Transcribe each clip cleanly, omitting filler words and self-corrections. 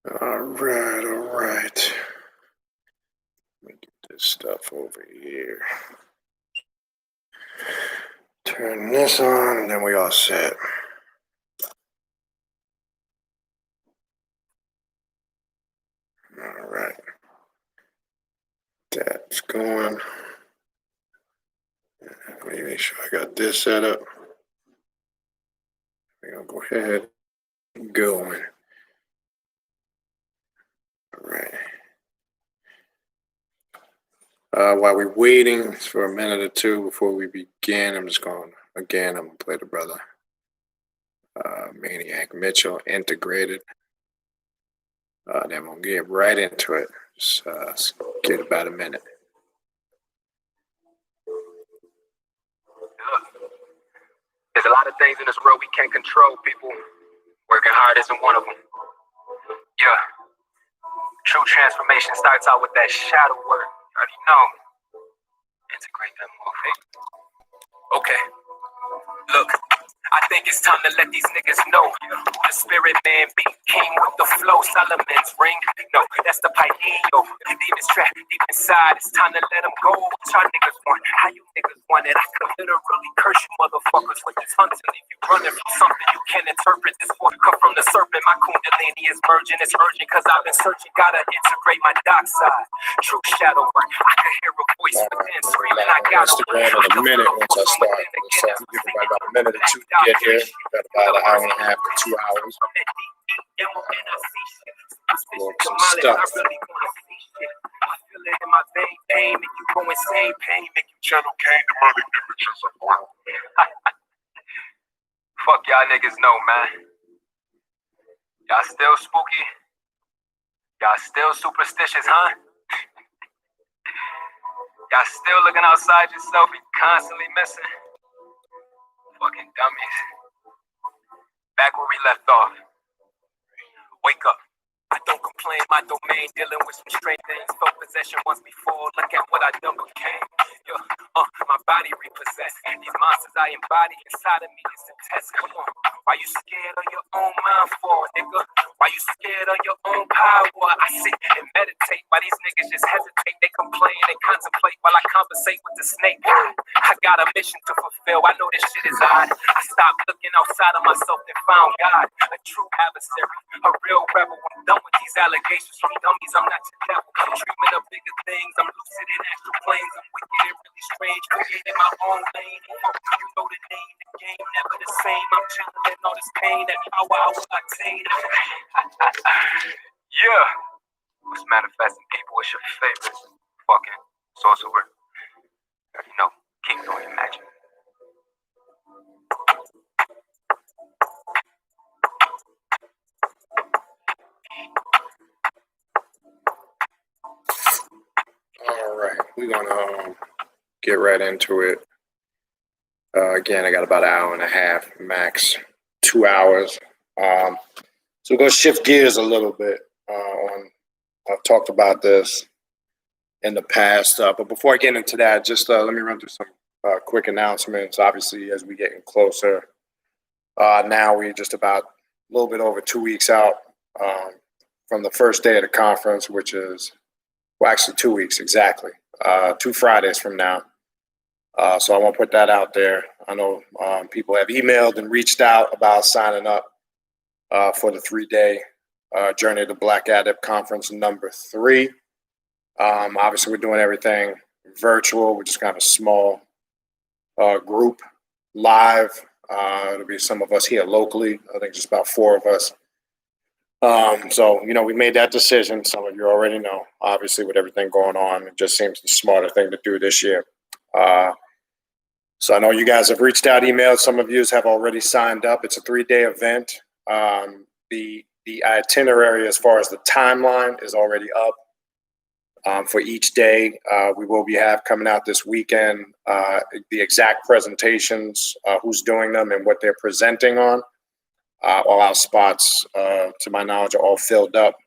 All right. Let me get this stuff over here. Turn this on, and then we all set. All right. That's going. Let me make sure I got this set up. We're going to go ahead and going. All right. While we're waiting for a minute or two before we begin, I'm going to play the brother Maniac Mitchell Integrated. Then we'll get right into it. Just get about a minute. There's a lot of things in this world we can't control, people. Working hard isn't one of them. Yeah. True transformation starts out with that shadow work. You already know. Integrate that motherfucker. Okay. Look. I think it's time to let these niggas know who the spirit man be. King with the flow, Solomon's ring. No, that's the Pineal. Demons trapped deep inside. It's time to let them go. What y'all niggas want? How you niggas want it? I could literally curse you motherfuckers with this hunting. If you running from something, you can interpret this voice come from the serpent. My Kundalini is merging. It's urgent because I've been searching. Gotta integrate my dark side. True shadow work. I could hear a voice within screaming. I got Instagram in a minute once I start. So I'll give everybody about a minute or two to get here. We've got about an hour and a half to 2 hours. Look, some stuff. I feel it in my vein, pain, make you go insane, pain, make you channel cane, demonic images of war. Fuck y'all niggas know, man. Y'all still spooky? Y'all still superstitious, huh? Y'all still looking outside yourself and constantly missing? Fucking dummies. Back where we left off. Wake up. I don't complain, my domain, dealing with some strange things. Felt possession once before, look at what I done became. Yeah, my body repossessed. These monsters I embody inside of me is a test. Come on, why you scared of your own mind for, nigga? Why you scared of your own power? I sit and meditate while these niggas just hesitate. They complain, they contemplate while I conversate with the snake. I got a mission to fulfill, I know this shit is odd. I stopped looking outside of myself and found God. A true adversary, a real rebel. I'm done with these allegations from dummies. I'm not your devil. I'm dreaming of bigger things. I'm lucid in astral planes. I'm wicked and really strange. Creating my own lane. You know the name, the game never the same. I'm channeling all this pain that power I will attain. Yeah. What's manifesting people? What's your favorite fucking sorcerer? You know, keep doing your magic. All right, we're gonna get right into it. Again, I got about an hour and a half, max 2 hours. So we're gonna shift gears a little bit. I've talked about this in the past, but before I get into that, just let me run through some quick announcements. Obviously, as we're getting closer, now we're just about a little bit over 2 weeks out from the first day of the conference, which is, well, actually 2 weeks exactly, 2 Fridays from now. So I won't put that out there. I know people have emailed and reached out about signing up for the 3-day Journey to Black Adept Conference number 3. Obviously, we're doing everything virtual. We're just kind of a small group live. It'll be some of us here locally. I think just about 4 of us. So, you know, we made that decision. Some of you already know, obviously, with everything going on, it just seems the smarter thing to do this year. So I know you guys have reached out, emailed. Some of you have already signed up. It's a 3-day event. The itinerary, as far as the timeline, is already up for each day. We will have coming out this weekend the exact presentations, who's doing them and what they're presenting on. All our spots, to my knowledge, are all filled up.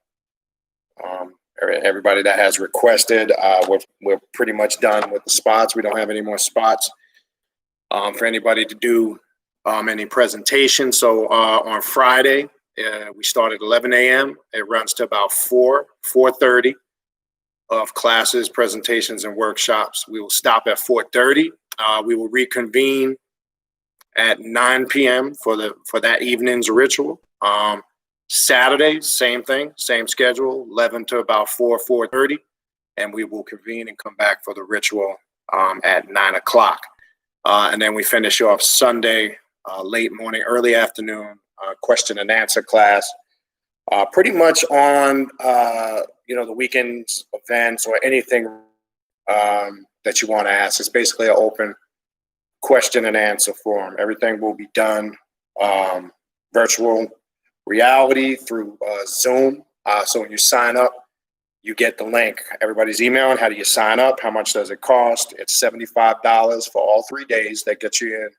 Everybody that has requested, we're pretty much done with the spots. We don't have any more spots for anybody to do any presentation. So on Friday, We start at 11 a.m. It runs to about 4:30 of classes, presentations, and workshops. We will stop at 4:30. We will reconvene at 9 p.m. for that evening's ritual. Saturday, same thing, same schedule, 11 to about 4:30, and we will convene and come back for the ritual at 9 o'clock. And then we finish off Sunday, late morning, early afternoon, question and answer class. Pretty much on the weekends events or anything that you want to ask. It's basically an open question and answer forum. Everything will be done virtual reality through Zoom. So when you sign up, you get the link. Everybody's emailing. How do you sign up? How much does it cost? It's $75 for all 3 days. That gets you in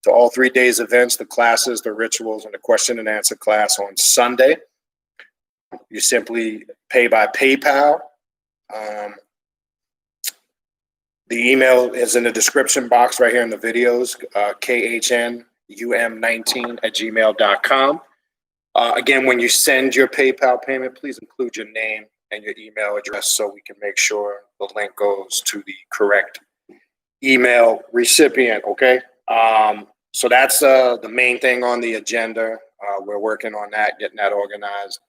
to all 3 days events, the classes, the rituals, and the question and answer class on Sunday. You simply pay by PayPal. The email is in the description box right here in the videos, khnum19@gmail.com. Again, when you send your PayPal payment, please include your name and your email address so we can make sure the link goes to the correct email recipient, okay? So that's the main thing on the agenda. We're working on that, getting that organized.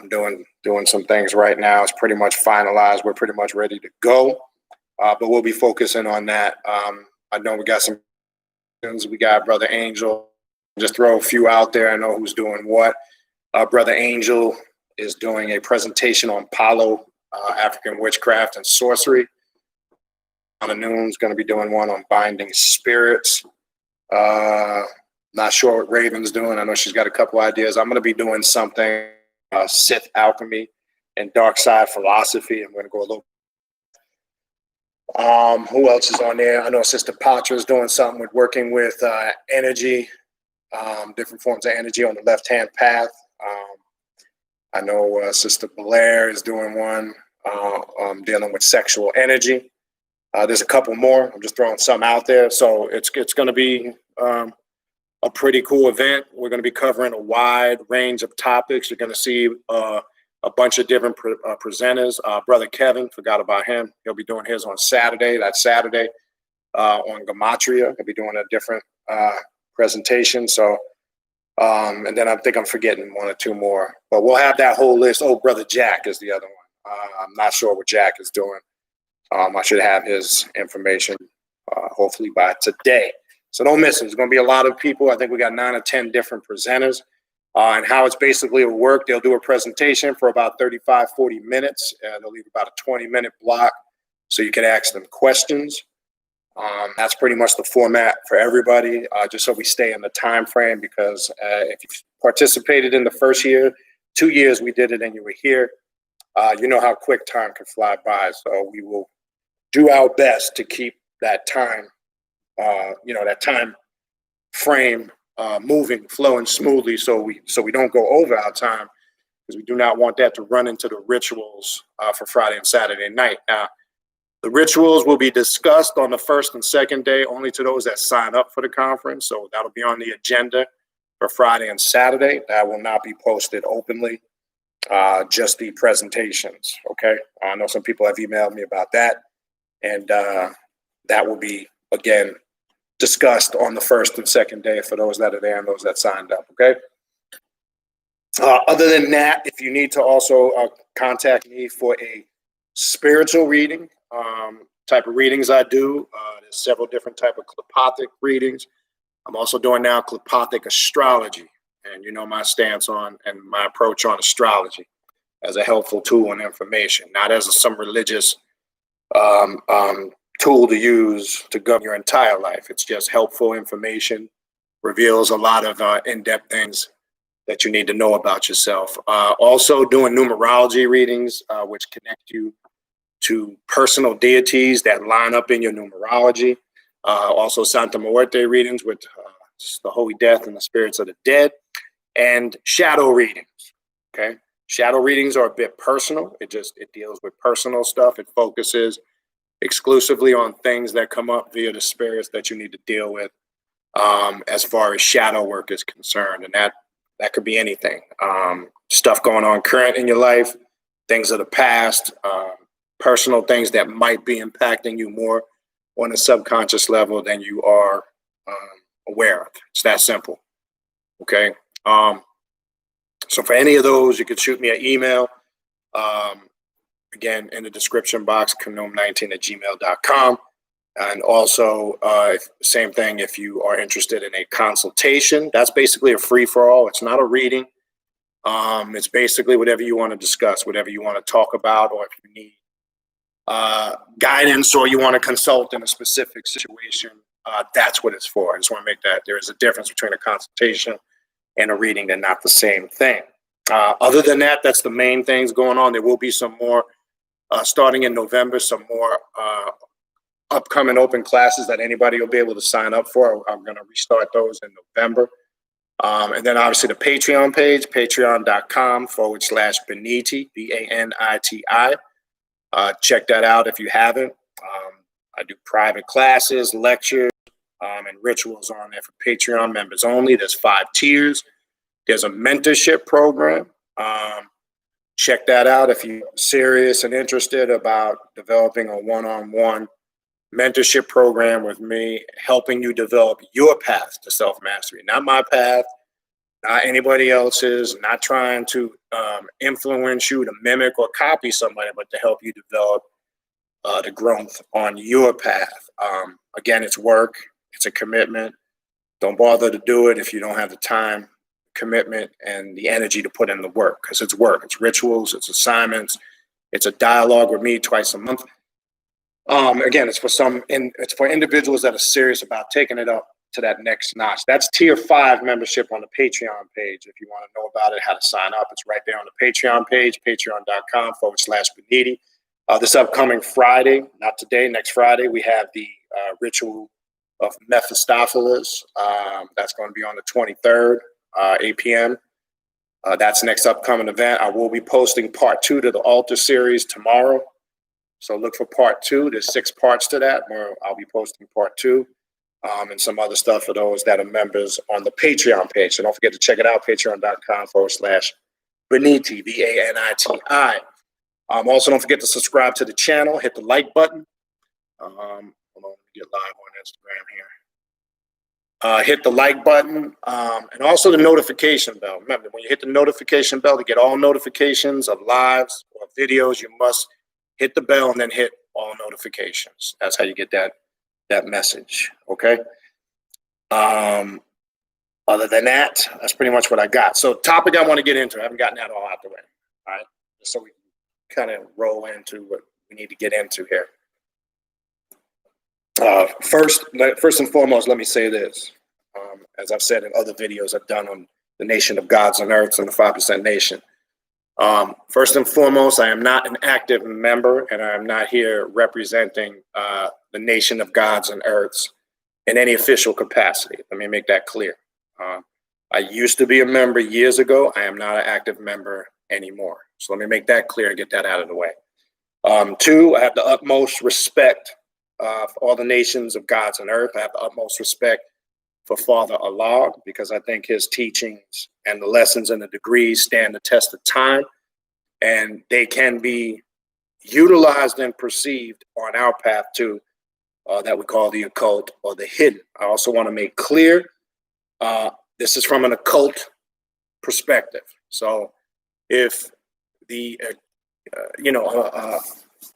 Doing some things right now. It's pretty much finalized. We're pretty much ready to go. But we'll be focusing on that. I know we got some. We got Brother Angel. Just throw a few out there. I know who's doing what. Brother Angel is doing a presentation on Palo, African witchcraft and sorcery. Anna Noon's going to be doing one on binding spirits. Not sure what Raven's doing. I know she's got a couple ideas. I'm going to be doing something, Sith alchemy and dark side philosophy. I'm going to go a little. Who else is on there? I know Sister Patra is doing something with working with energy, different forms of energy on the left-hand path. I know Sister Blair is doing one dealing with sexual energy. There's a couple more. I'm just throwing some out there. So it's going to be a pretty cool event. We're going to be covering a wide range of topics. You're going to see a bunch of different presenters. Brother Kevin, forgot about him. He'll be doing his on Saturday. That's Saturday on Gematria. He'll be doing a different presentation. So, and then I think I'm forgetting one or two more. But we'll have that whole list. Oh, Brother Jack is the other one. I'm not sure what Jack is doing. I should have his information hopefully by today. So don't miss it. There's going to be a lot of people. I think we got 9 or 10 different presenters. And how it's basically will work, they'll do a presentation for about 35, 40 minutes. They'll leave about a 20-minute block so you can ask them questions. That's pretty much the format for everybody, just so we stay in the time frame, because if you participated in the first year, 2 years we did it and you were here, you know how quick time can fly by. So we will do our best to keep that time, that time frame moving, flowing smoothly, so we don't go over our time, because we do not want that to run into the rituals for Friday and Saturday night. Now, the rituals will be discussed on the first and second day, only to those that sign up for the conference. So that'll be on the agenda for Friday and Saturday. That will not be posted openly, just the presentations, okay? I know some people have emailed me about that, and that will be, again, discussed on the first and second day for those that are there and those that signed up, okay? Other than that, if you need to also contact me for a spiritual reading, type of readings I do, there's several different type of telepathic readings. I'm also doing now telepathic astrology, and you know my stance on and my approach on astrology as a helpful tool and information, not as some religious tool to use to govern your entire life. It's just helpful information, reveals a lot of in-depth things that you need to know about yourself. Also doing numerology readings, which connect you to personal deities that line up in your numerology. Also Santa Muerte readings with the Holy Death and the spirits of the dead, and shadow readings, okay? Shadow readings are a bit personal. It deals with personal stuff. It focuses exclusively on things that come up via the spirits that you need to deal with as far as shadow work is concerned. And that That could be anything. Stuff going on current in your life, things of the past, personal things that might be impacting you more on a subconscious level than you are aware of. It's that simple. Okay. So for any of those, you can shoot me an email. Again, in the description box, kanum19@gmail.com. And also, same thing, if you are interested in a consultation, that's basically a free-for-all. It's not a reading. It's basically whatever you want to discuss, whatever you want to talk about, or if you need guidance or you want to consult in a specific situation, that's what it's for. I just want to make that there is a difference between a consultation and a reading. They're not the same thing. Other than that, that's the main things going on. There will be some more starting in November, some more upcoming open classes that anybody will be able to sign up for. I'm going to restart those in November. And then obviously the Patreon page, patreon.com/Beniti, Baniti. Check that out if you haven't. I do private classes, lectures, and rituals on there for Patreon members only. There's 5 tiers. There's a mentorship program. Check that out if you're serious and interested about developing a one-on-one mentorship program with me, helping you develop your path to self-mastery. Not my path, not anybody else's, not trying to influence you to mimic or copy somebody, but to help you develop the growth on your path. Again, it's work. It's a commitment. Don't bother to do it if you don't have the time, commitment, and the energy to put in the work, because it's work. It's rituals. It's assignments. It's a dialogue with me twice a month. Again, it's for individuals that are serious about taking it up to that next notch. That's tier 5 membership on the Patreon page. If you want to know about it, how to sign up, it's right there on the Patreon page, patreon.com/Beniti. This upcoming Friday, not today, next Friday, we have the ritual of Mephistopheles. That's going to be on the 23rd, 8 p.m. That's next upcoming event. I will be posting part 2 to the altar series tomorrow. So look for part 2. There's 6 parts to that, where I'll be posting part 2 and some other stuff for those that are members on the Patreon page. So don't forget to check it out, patreon.com/Beniti, Baniti. Also, don't forget to subscribe to the channel. Hit the like button. Hold on, let me get live on Instagram here. Hit the like button and also the notification bell. Remember, when you hit the notification bell to get all notifications of lives or videos, you must hit the bell and then hit all notifications. That's how you get that message. Okay. Other than that, that's pretty much what I got. So topic I want to get into, I haven't gotten that all out the way. All right. So we can kind of roll into what we need to get into here. First and foremost, let me say this. As I've said in other videos I've done on the nation of gods and earths and the 5% nation. First and foremost, I am not an active member, and I am not here representing the nation of gods and earths in any official capacity. Let me make that clear. I used to be a member years ago. I am not an active member anymore. So let me make that clear and get that out of the way. 2, I have the utmost respect for all the nations of gods and earth. I have the utmost respect for Father Allah, because I think his teachings and the lessons and the degrees stand the test of time, and they can be utilized and perceived on our path too, that we call the occult or the hidden. I also want to make clear, this is from an occult perspective. So if the,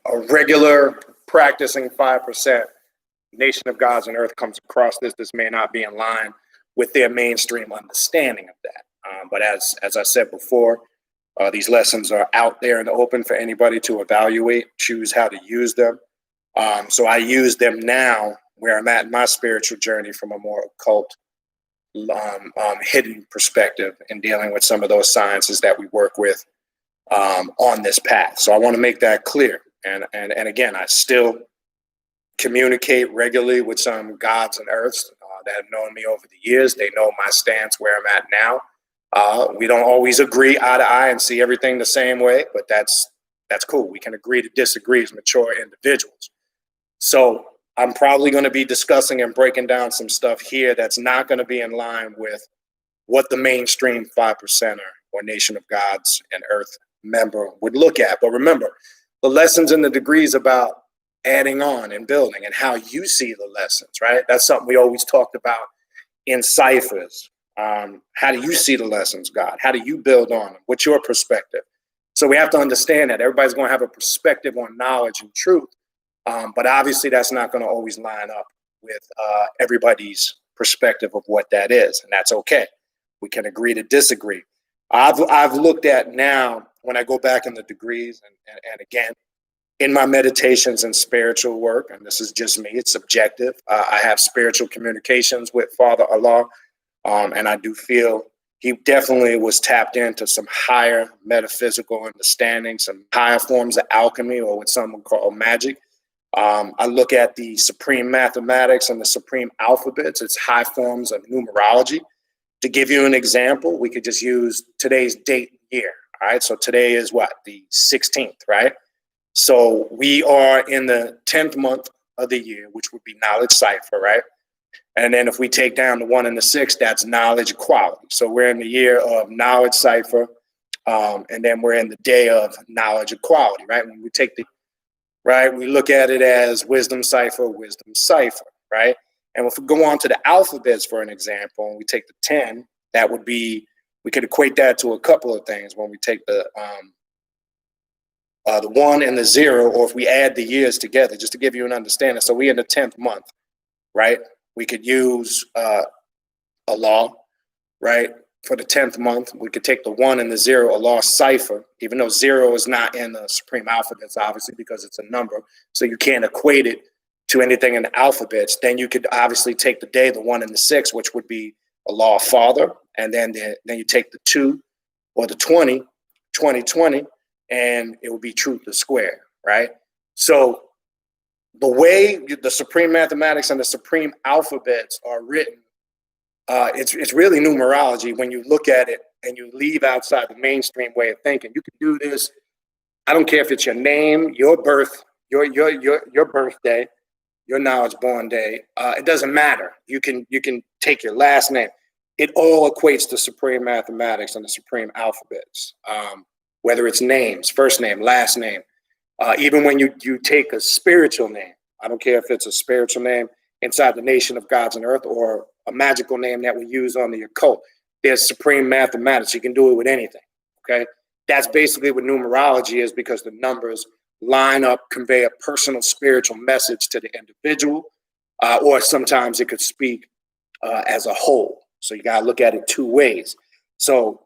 a regular practicing 5% nation of gods and earth comes across this may not be in line with their mainstream understanding of that. But as I said before, these lessons are out there in the open for anybody to evaluate, choose how to use them. So I use them now where I'm at in my spiritual journey from a more occult, hidden perspective in dealing with some of those sciences that we work with on this path. So I want to make that clear. And again, I still communicate regularly with some gods and earths that have known me over the years. They know my stance where I'm at now. We don't always agree eye to eye and see everything the same way, but that's cool. We can agree to disagree as mature individuals. So I'm probably going to be discussing and breaking down some stuff here that's not going to be in line with what the mainstream 5%er or Nation of Gods and Earth member would look at. But remember, the lessons and the degrees about adding on and building and how you see the lessons, right? That's something we always talked about in ciphers. How do you see the lessons, God? How do you build on them? What's your perspective? So we have to understand that everybody's going to have a perspective on knowledge and truth. But obviously that's not going to always line up with everybody's perspective of what that is. And that's okay. We can agree to disagree. I've looked at now when I go back in the degrees and again, in my meditations and spiritual work, and this is just me, it's subjective. I have spiritual communications with Father Allah, and I do feel he definitely was tapped into some higher metaphysical understanding, some higher forms of alchemy, or what some would call magic. I look at the supreme mathematics and the supreme alphabets. It's high forms of numerology. To give you an example, we could just use today's date and year. All right, so today is what? The 16th, right? So we are in the 10th month of the year, which would be knowledge cipher, right? And then if we take down the 1 and the 6, that's knowledge equality. So we're in the year of knowledge cipher, and then we're in the day of knowledge equality, right? When we take the, right, we look at it as wisdom cipher, right? And if we go on to the alphabets, for an example, and we take the 10, that would be, we could equate that to a couple of things. When we take the 1 and the 0, or if we add the years together, just to give you an understanding. So we're in the 10th month, right? We could use a law, right? For the 10th month, we could take the 1 and the 0, a law cipher, even though 0 is not in the supreme alphabets, obviously, because it's a number. So you can't equate it to anything in the alphabets. Then you could obviously take the day, the 1 and the 6, which would be a law father. And then you take the 2 or the 20, and it would be truth to square, right? So the way the supreme mathematics and the supreme alphabets are written, it's really numerology when you look at it and you leave outside the mainstream way of thinking. You can do this. I don't care if it's your name, your birth, your birthday, your knowledge born day. It doesn't matter. You can take your last name. It all equates to supreme mathematics and the supreme alphabets. Whether it's names, first name, last name, even when you take a spiritual name, I don't care if it's a spiritual name inside the Nation of Gods and Earth or a magical name that we use on the occult, there's supreme mathematics. You can do it with anything, okay? That's basically what numerology is, because the numbers line up, convey a personal spiritual message to the individual, or sometimes it could speak as a whole. So you got to look at it two ways. So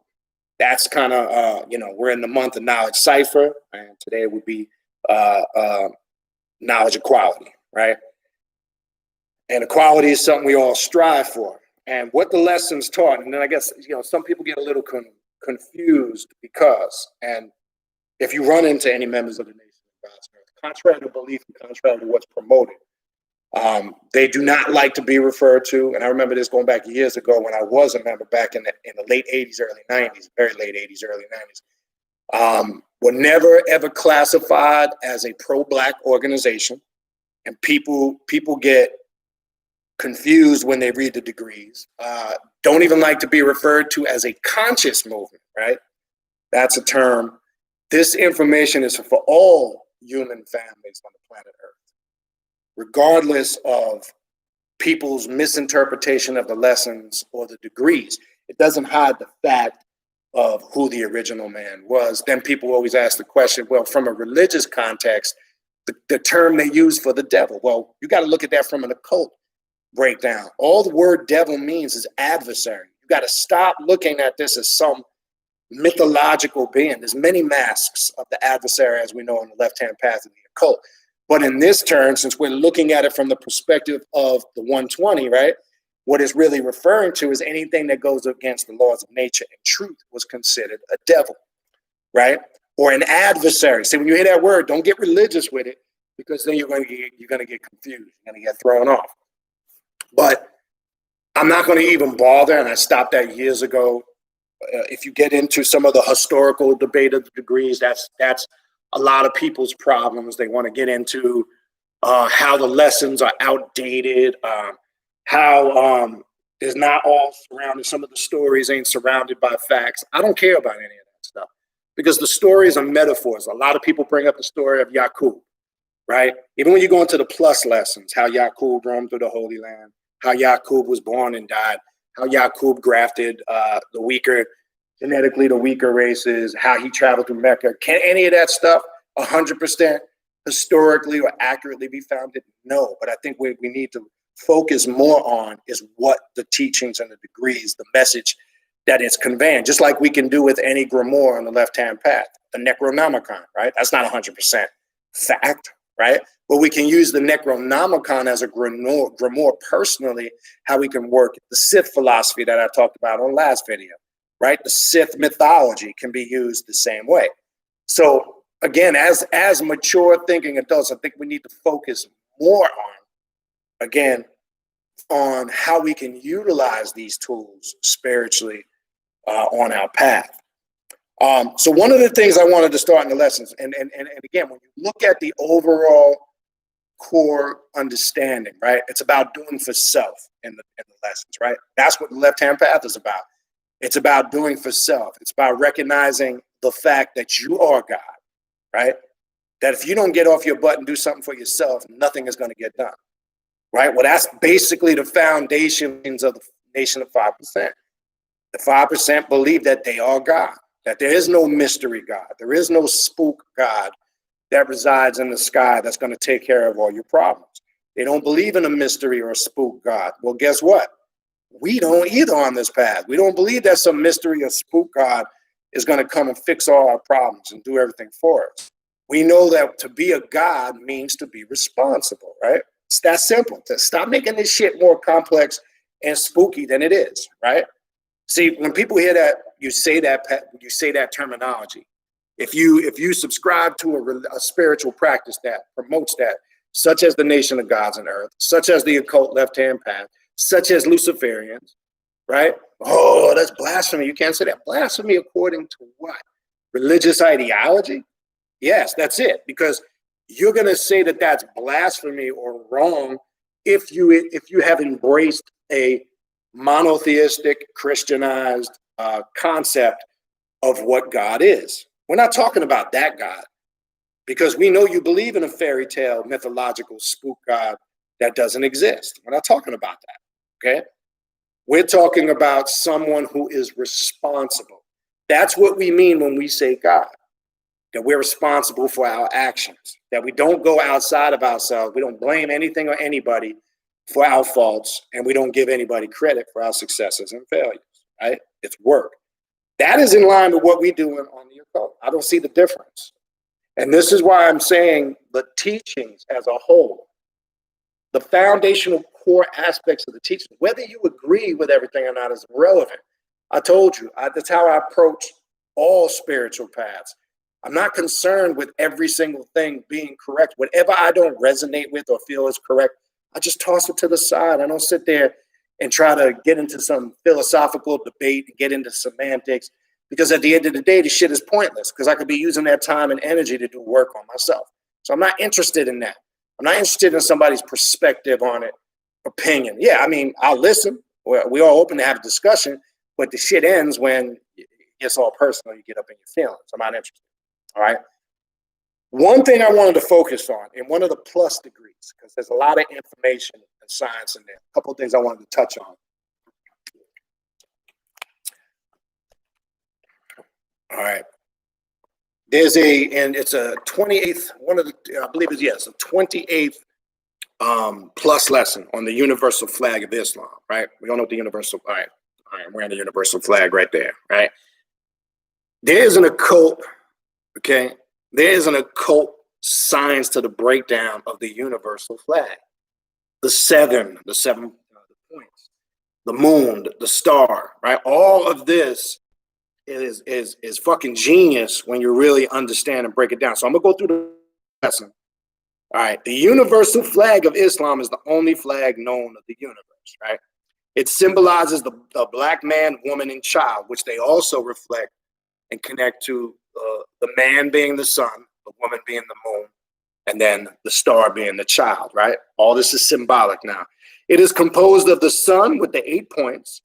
that's kind of, we're in the month of knowledge cipher, and today would be knowledge equality, right? And equality is something we all strive for. And what the lessons taught, and then I guess, some people get a little confused because, and if you run into any members of the Nation of God's Earth, contrary to belief and contrary to what's promoted, they do not like to be referred to. And I remember this going back years ago when I was a member back in the late 80s, early 90s, very late 80s, early 90s. Were never ever classified as a pro-Black organization. And people get confused when they read the degrees. Don't even like to be referred to as a conscious movement, right? That's a term. This information is for all human families on the planet Earth, regardless of people's misinterpretation of the lessons or the degrees. It doesn't hide the fact of who the original man was. Then people always ask the question, well, from a religious context, the term they use for the devil, well, you got to look at that from an occult breakdown. All the word devil means is adversary. You got to stop looking at this as some mythological being. There's many masks of the adversary, as we know, on the left-hand path of the occult. But in this turn, since we're looking at it from the perspective of the 120, right, what it's really referring to is anything that goes against the laws of nature and truth was considered a devil, right? Or an adversary. See, when you hear that word, don't get religious with it, because then you're going to get confused. You're going to get thrown off. But I'm not going to even bother, and I stopped that years ago. If you get into some of the historical debate of the degrees, that's a lot of people's problems. They want to get into how the lessons are outdated, how is not all surrounded. Some of the stories ain't surrounded by facts. I don't care about any of that stuff because the stories are metaphors. A lot of people bring up the story of Yaqub, right? Even when you go into the plus lessons, how Yaqub roamed through the Holy Land, how Yaqub was born and died, how Yaqub grafted genetically the weaker races, how he traveled through Mecca. Can any of that stuff 100% historically or accurately be founded? No, but I think we need to focus more on is what the teachings and the degrees, the message that it's conveying, just like we can do with any grimoire on the left-hand path, the Necronomicon, right? That's not 100% fact, right? But we can use the Necronomicon as a grimoire personally, how we can work the Sith philosophy that I talked about on last video, right? The Sith mythology can be used the same way. So again, as mature thinking adults, I think we need to focus more on how we can utilize these tools spiritually on our path. So one of the things I wanted to start in the lessons, and again, when you look at the overall core understanding, right? It's about doing for self in the lessons, right? That's what the left-hand path is about. It's about doing for self. It's about recognizing the fact that you are God, right? That if you don't get off your butt and do something for yourself, nothing is going to get done, right? Well, that's basically the foundations of the nation of 5%. The 5% believe that they are God, that there is no mystery God. There is no spook God that resides in the sky that's going to take care of all your problems. They don't believe in a mystery or a spook God. Well, guess what? We don't either on this path. We don't believe that some mystery or spook God is going to come and fix all our problems and do everything for us. We know that to be a God means to be responsible, right? It's that simple. To stop making this shit more complex and spooky than it is, right? See, when people hear that, you say that terminology. If you subscribe to a spiritual practice that promotes that, such as the Nation of Gods and Earth, such as the occult left-hand path, such as Luciferians, right? Oh, that's blasphemy. You can't say that. Blasphemy according to what? Religious ideology? Yes, that's it. Because you're going to say that that's blasphemy or wrong if you have embraced a monotheistic, Christianized concept of what God is. We're not talking about that God, because we know you believe in a fairy tale, mythological spook God that doesn't exist. We're not talking about that, okay? We're talking about someone who is responsible. That's what we mean when we say God, that we're responsible for our actions, that we don't go outside of ourselves. We don't blame anything or anybody for our faults, and we don't give anybody credit for our successes and failures, right? It's work. That is in line with what we do on the occult. I don't see the difference. And this is why I'm saying the teachings as a whole, the foundational core aspects of the teaching, whether you agree with everything or not, is irrelevant. I told you, that's how I approach all spiritual paths. I'm not concerned with every single thing being correct. Whatever I don't resonate with or feel is correct, I just toss it to the side. I don't sit there and try to get into some philosophical debate and get into semantics, because at the end of the day, the shit is pointless, because I could be using that time and energy to do work on myself. So I'm not interested in that. I'm not interested in somebody's perspective on it, opinion. Yeah, I mean, I'll listen. We're all open to have a discussion, but the shit ends when it gets all personal. You get up in your feelings. I'm not interested. All right. One thing I wanted to focus on in one of the plus degrees, because there's a lot of information and science in there. A couple of things I wanted to touch on. All right. And it's a 28th, I believe it's, yes, a 28th plus lesson on the universal flag of Islam, right? We all know the universal, all right, I'm wearing the universal flag right there, right? There is an occult, okay? There is an occult science to the breakdown of the universal flag. The seven points, the moon, the star, right? All of this is fucking genius when you really understand and break it down. So I'm gonna go through the lesson. All right, the universal flag of Islam is the only flag known of the universe, right? It symbolizes the black man, woman, and child, which they also reflect and connect to the man being the sun, the woman being the moon, and then the star being the child, right? All this is symbolic now. It is composed of the sun with the 8 points,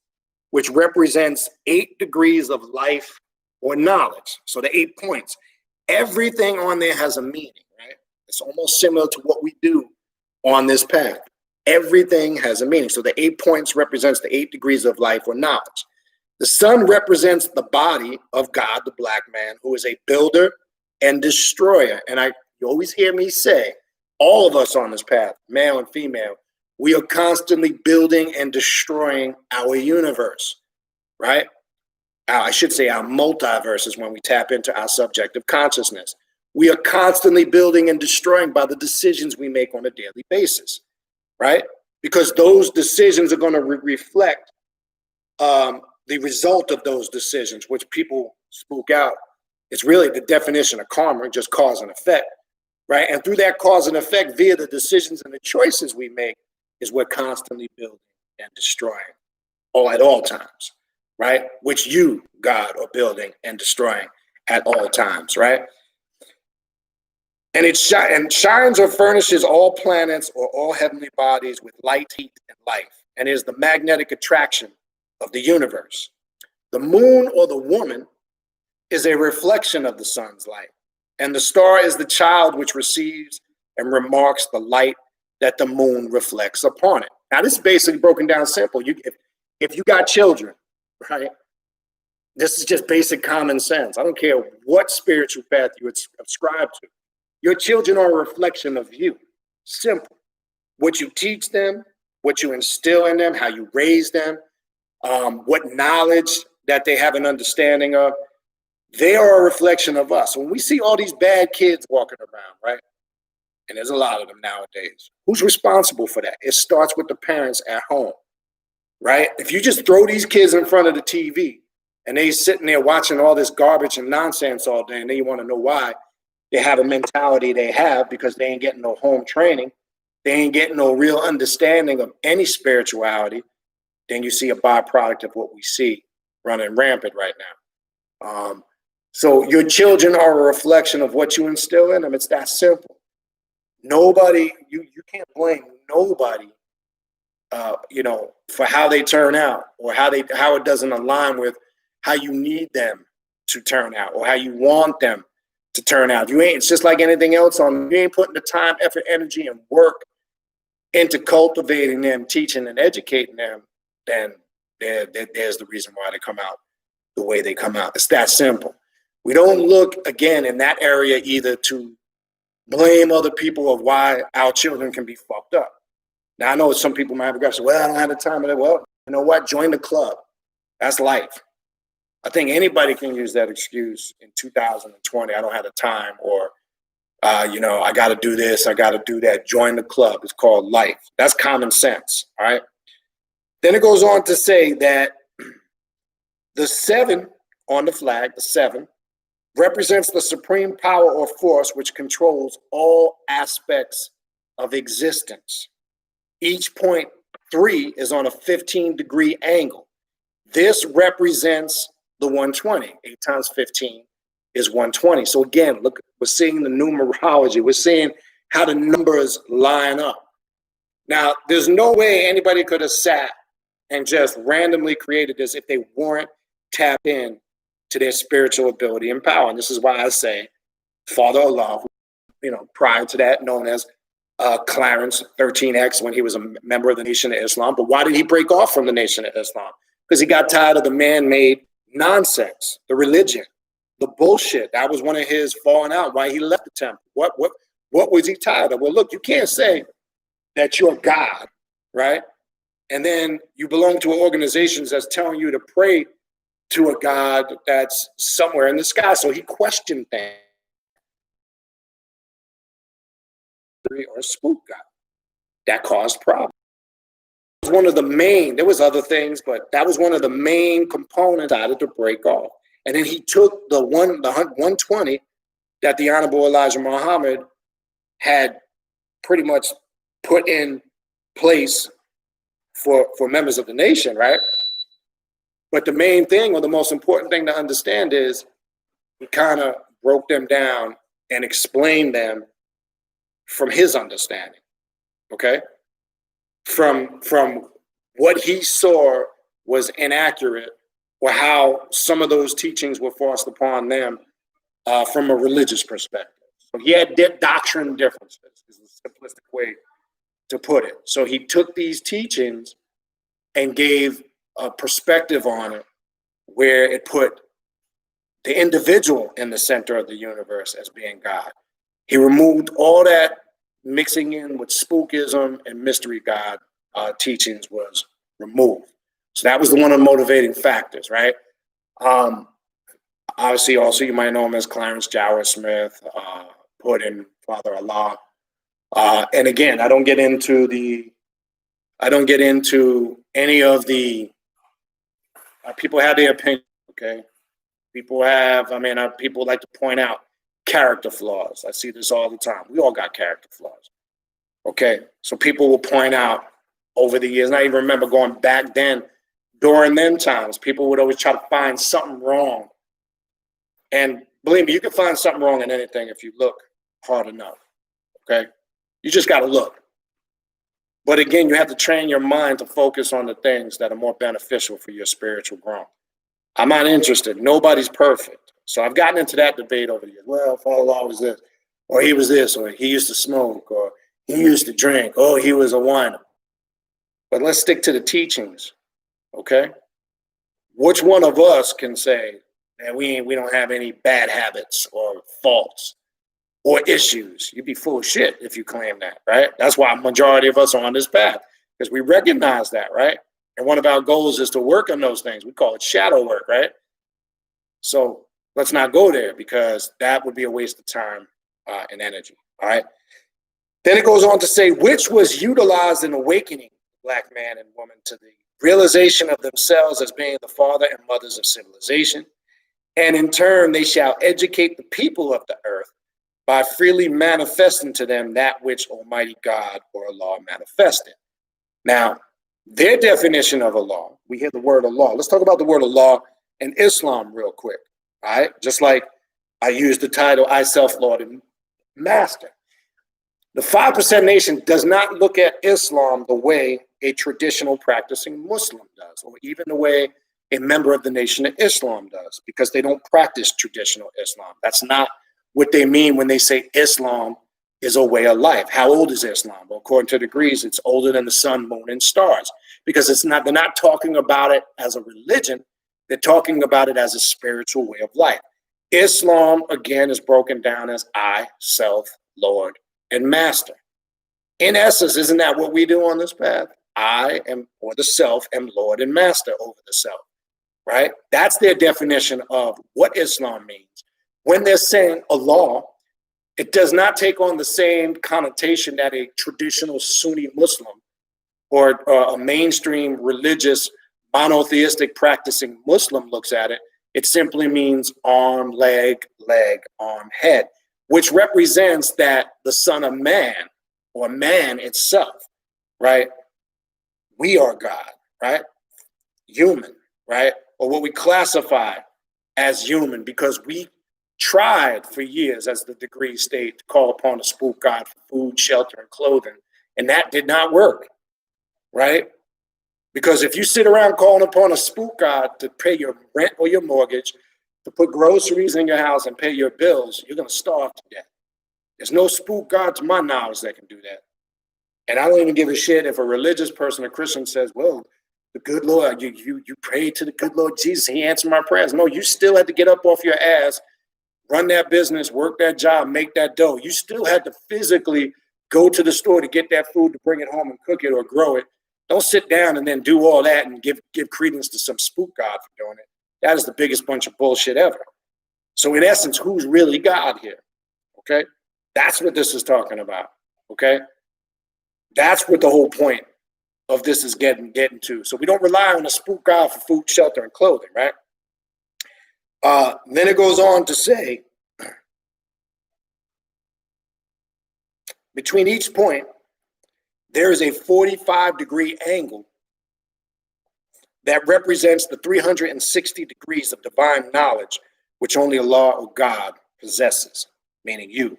which represents 8 degrees of life or knowledge. So the 8 points, everything on there has a meaning, right? It's almost similar to what we do on this path. Everything has a meaning. So the 8 points represents the 8 degrees of life or knowledge. The sun represents the body of God, the black man, who is a builder and destroyer. And you always hear me say, all of us on this path, male and female, we are constantly building and destroying our universe, right? I should say our multiverses when we tap into our subjective consciousness. We are constantly building and destroying by the decisions we make on a daily basis, right? Because those decisions are going to reflect the result of those decisions, which people spook out. It's really the definition of karma, just cause and effect, right? And through that cause and effect, via the decisions and the choices we make, is we're constantly building and destroying at all times, right? Which you, God, are building and destroying at all times, right? And it shines or furnishes all planets or all heavenly bodies with light, heat, and life, and is the magnetic attraction of the universe. The moon or the woman is a reflection of the sun's light, and the star is the child which receives and remarks the light that the moon reflects upon it. Now, this is basically broken down simple. If you got children, right, this is just basic common sense. I don't care what spiritual path you ascribe to. Your children are a reflection of you. Simple. What you teach them, what you instill in them, how you raise them, what knowledge that they have an understanding of, they are a reflection of us. When we see all these bad kids walking around, right? And there's a lot of them nowadays. Who's responsible for that? It starts with the parents at home, right? If you just throw these kids in front of the TV and they sitting there watching all this garbage and nonsense all day, and then you want to know why they have a mentality they have, because they ain't getting no home training, they ain't getting no real understanding of any spirituality, then you see a byproduct of what we see running rampant right now. So your children are a reflection of what you instill in them. It's that simple. Nobody, you can't blame nobody, for how they turn out, or how it doesn't align with how you need them to turn out, or how you want them to turn out. It's just like anything else you ain't putting the time, effort, energy, and work into cultivating them, teaching and educating them, then there's the reason why they come out the way they come out. It's that simple. We don't look, again, in that area either to blame other people of why our children can be fucked up. Now, I know some people might have a question, well, I don't have the time. Well, you know what? Join the club. That's life. I think anybody can use that excuse in 2020. I don't have the time, or, I got to do this, I got to do that. Join the club. It's called life. That's common sense, all right? Then it goes on to say that the 7 on the flag, the 7, represents the supreme power or force which controls all aspects of existence. Each point 3 is on a 15-degree angle. This represents the 120. 8 times 15 is 120. So again, look, we're seeing the numerology. We're seeing how the numbers line up. Now, there's no way anybody could have sat and just randomly created this if they weren't tapped in to their spiritual ability and power. And this is why I say Father Allah, prior to that known as Clarence 13X, when he was a member of the Nation of Islam. But why did he break off from the Nation of Islam? Because he got tired of the man-made nonsense, the religion, the bullshit. That was one of his falling out, why he left the temple. What was he tired of? Well, look, you can't say that you're God, right? And then you belong to organizations that's telling you to pray to a God that's somewhere in the sky. So he questioned things. Or a spook God. That caused problems. It was one of the main, there was other things, but that was one of the main components I had to break off. And then he took the 120 that the Honorable Elijah Muhammad had pretty much put in place for members of the nation, right? But the main thing, or the most important thing to understand, is he kind of broke them down and explained them from his understanding, okay? from what he saw was inaccurate, or how some of those teachings were forced upon them from a religious perspective. So he had doctrine differences, is the simplistic way to put it. So he took these teachings and gave a perspective on it where it put the individual in the center of the universe as being God. He removed all that mixing in with spookism and mystery God teachings was removed. So that was one of the motivating factors, right? Obviously, also you might know him as Clarence Jowett Smith, put in Father Allah. And again, I don't get into any of the people have their opinion, okay? People like to point out character flaws. I see this all the time. We all got character flaws, okay? So people will point out over the years, and I even remember going back then, during them times, people would always try to find something wrong. And believe me, you can find something wrong in anything if you look hard enough, okay? You just got to look. But again, you have to train your mind to focus on the things that are more beneficial for your spiritual growth. I'm not interested. Nobody's perfect. So I've gotten into that debate over the years. Well, Father Law was this, or he was this, or he used to smoke, or he used to drink, oh, he was a whiner. But let's stick to the teachings, okay? Which one of us can say that we don't have any bad habits or faults or issues? You'd be full of shit if you claim that, right? That's why a majority of us are on this path, because we recognize that, right? And one of our goals is to work on those things. We call it shadow work, right? So let's not go there, because that would be a waste of time and energy, all right? Then it goes on to say, which was utilized in awakening Black man and woman to the realization of themselves as being the father and mothers of civilization. And in turn, they shall educate the people of the earth by freely manifesting to them that which Almighty God or Allah manifested. Now, their definition of Allah, we hear the word Allah. Let's talk about the word Allah in Islam real quick, all right? Just like I used the title I-Self-Lord-And-Master. The 5% nation does not look at Islam the way a traditional practicing Muslim does, or even the way a member of the Nation of Islam does, because they don't practice traditional Islam. That's not what they mean when they say Islam is a way of life. How old is Islam? Well, according to degrees, it's older than the sun, moon, and stars, because they're not talking about it as a religion. They're talking about it as a spiritual way of life. Islam, again, is broken down as I, self, Lord, and Master. In essence, isn't that what we do on this path? I am, or the self, am Lord and Master over the self, right? That's their definition of what Islam means. When they're saying Allah, it does not take on the same connotation that a traditional Sunni Muslim or a mainstream religious monotheistic practicing Muslim looks at it. It simply means arm, leg, arm, head, which represents that the Son of Man, or man itself, right? We are God, right? Human, right? Or what we classify as human, because we tried for years, as the degrees state, to call upon a spook God for food, shelter, and clothing, and that did not work, right? Because if you sit around calling upon a spook God to pay your rent or your mortgage, to put groceries in your house and pay your bills, you're going to starve to death. There's no spook God, to my knowledge, that can do that. And I don't even give a shit if a religious person, a Christian, says, well, the good Lord, you prayed to the good Lord Jesus, he answered my prayers. No, you still had to get up off your ass, run that business, work that job, make that dough. You still had to physically go to the store to get that food, to bring it home and cook it or grow it. Don't sit down and then do all that and give credence to some spook God for doing it. That is the biggest bunch of bullshit ever. So in essence, who's really God here? Okay? That's what this is talking about. Okay? That's what the whole point of this is getting to. So we don't rely on a spook God for food, shelter, and clothing, right? Then it goes on to say, between each point, there is a 45-degree angle that represents the 360 degrees of divine knowledge, which only Allah or God possesses, meaning you,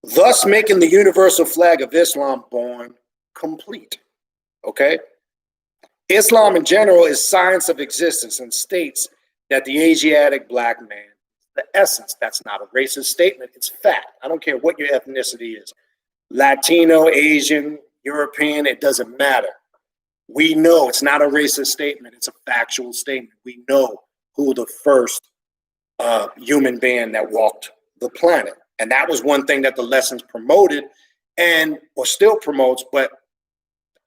thus making the universal flag of Islam born complete. okay? Islam in general is science of existence and states that the Asiatic black man, the essence, that's not a racist statement, it's fact. I don't care what your ethnicity is. Latino, Asian, European, it doesn't matter. We know it's not a racist statement, it's a factual statement. We know who the first human being that walked the planet. And that was one thing that the lessons promoted or still promotes, but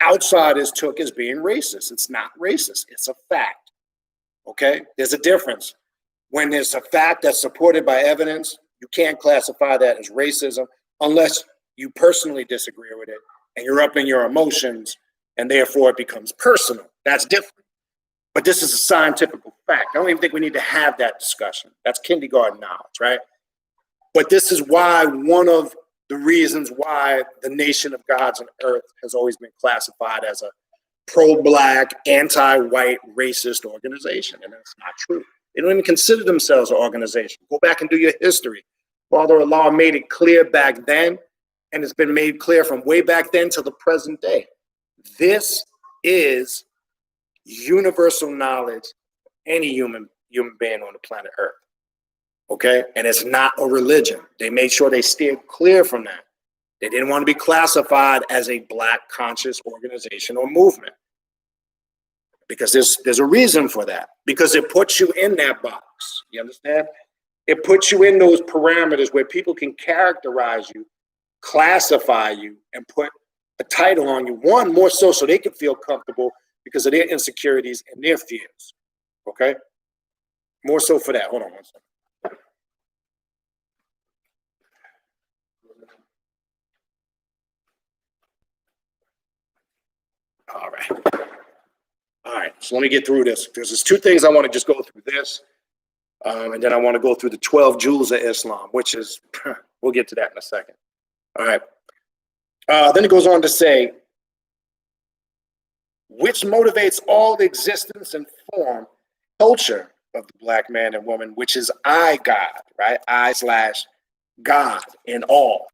outsiders took as being racist. It's not racist, it's a fact, okay? There's a difference. When there's a fact that's supported by evidence, you can't classify that as racism unless you personally disagree with it and you're up in your emotions and therefore it becomes personal. That's different. But this is a scientific fact. I don't even think we need to have that discussion. That's kindergarten knowledge, right? But this is why one of the reasons why the nation of gods and earth has always been classified as a pro-black, anti-white, racist organization. And that's not true. They don't even consider themselves an organization. Go back and do your history. Father Allah made it clear back then, and it's been made clear from way back then to the present day. This is universal knowledge of any human being on the planet Earth. Okay? And it's not a religion. They made sure they steered clear from that. They didn't want to be classified as a black conscious organization or movement. Because there's a reason for that. Because it puts you in that box. You understand? It puts you in those parameters where people can characterize you, classify you, and put a title on you. One, more so they can feel comfortable because of their insecurities and their fears. Okay? More so for that. Hold on one second. All right, so let me get through this. There's two things I want to just go through this, and then I want to go through the 12 jewels of Islam, which is, we'll get to that in a second. All right. Then it goes on to say, which motivates all the existence and form, culture of the black man and woman, which is I-God, right? I/God in all.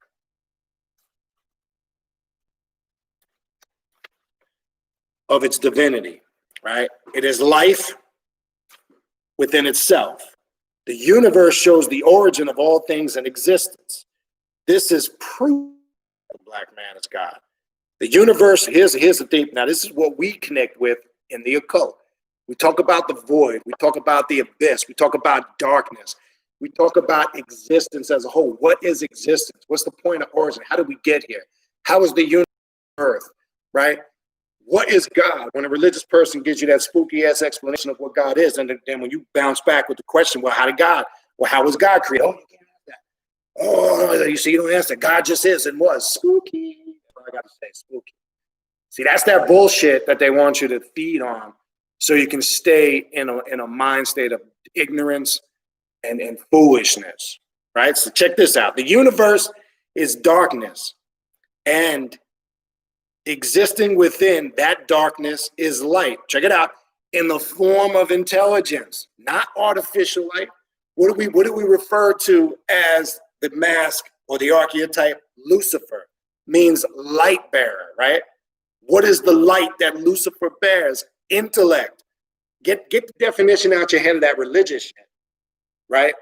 Of its divinity, right? It is life within itself. The universe shows the origin of all things in existence. This is proof the black man is God. The universe, here's the thing. Now, this is what we connect with in the occult. We talk about the void. We talk about the abyss. We talk about darkness. We talk about existence as a whole. What is existence? What's the point of origin? How did we get here? How is the universe Earth, right? What is God? When a religious person gives you that spooky ass explanation of what God is, and then when you bounce back with the question, well, how was God created? Oh, you can't have that. Oh, you see, you don't answer. God just is and was. Spooky. That's all I got to say, spooky. See, that's that bullshit that they want you to feed on so you can stay in a mind state of ignorance and foolishness, right? So check this out. The universe is darkness, and existing within that darkness is light. Check it out. In the form of intelligence, not artificial light. What do we refer to as the mask or the archetype Lucifer? Means light bearer, right? What is the light that Lucifer bears? Intellect. Get the definition out your head of that religious shit, right?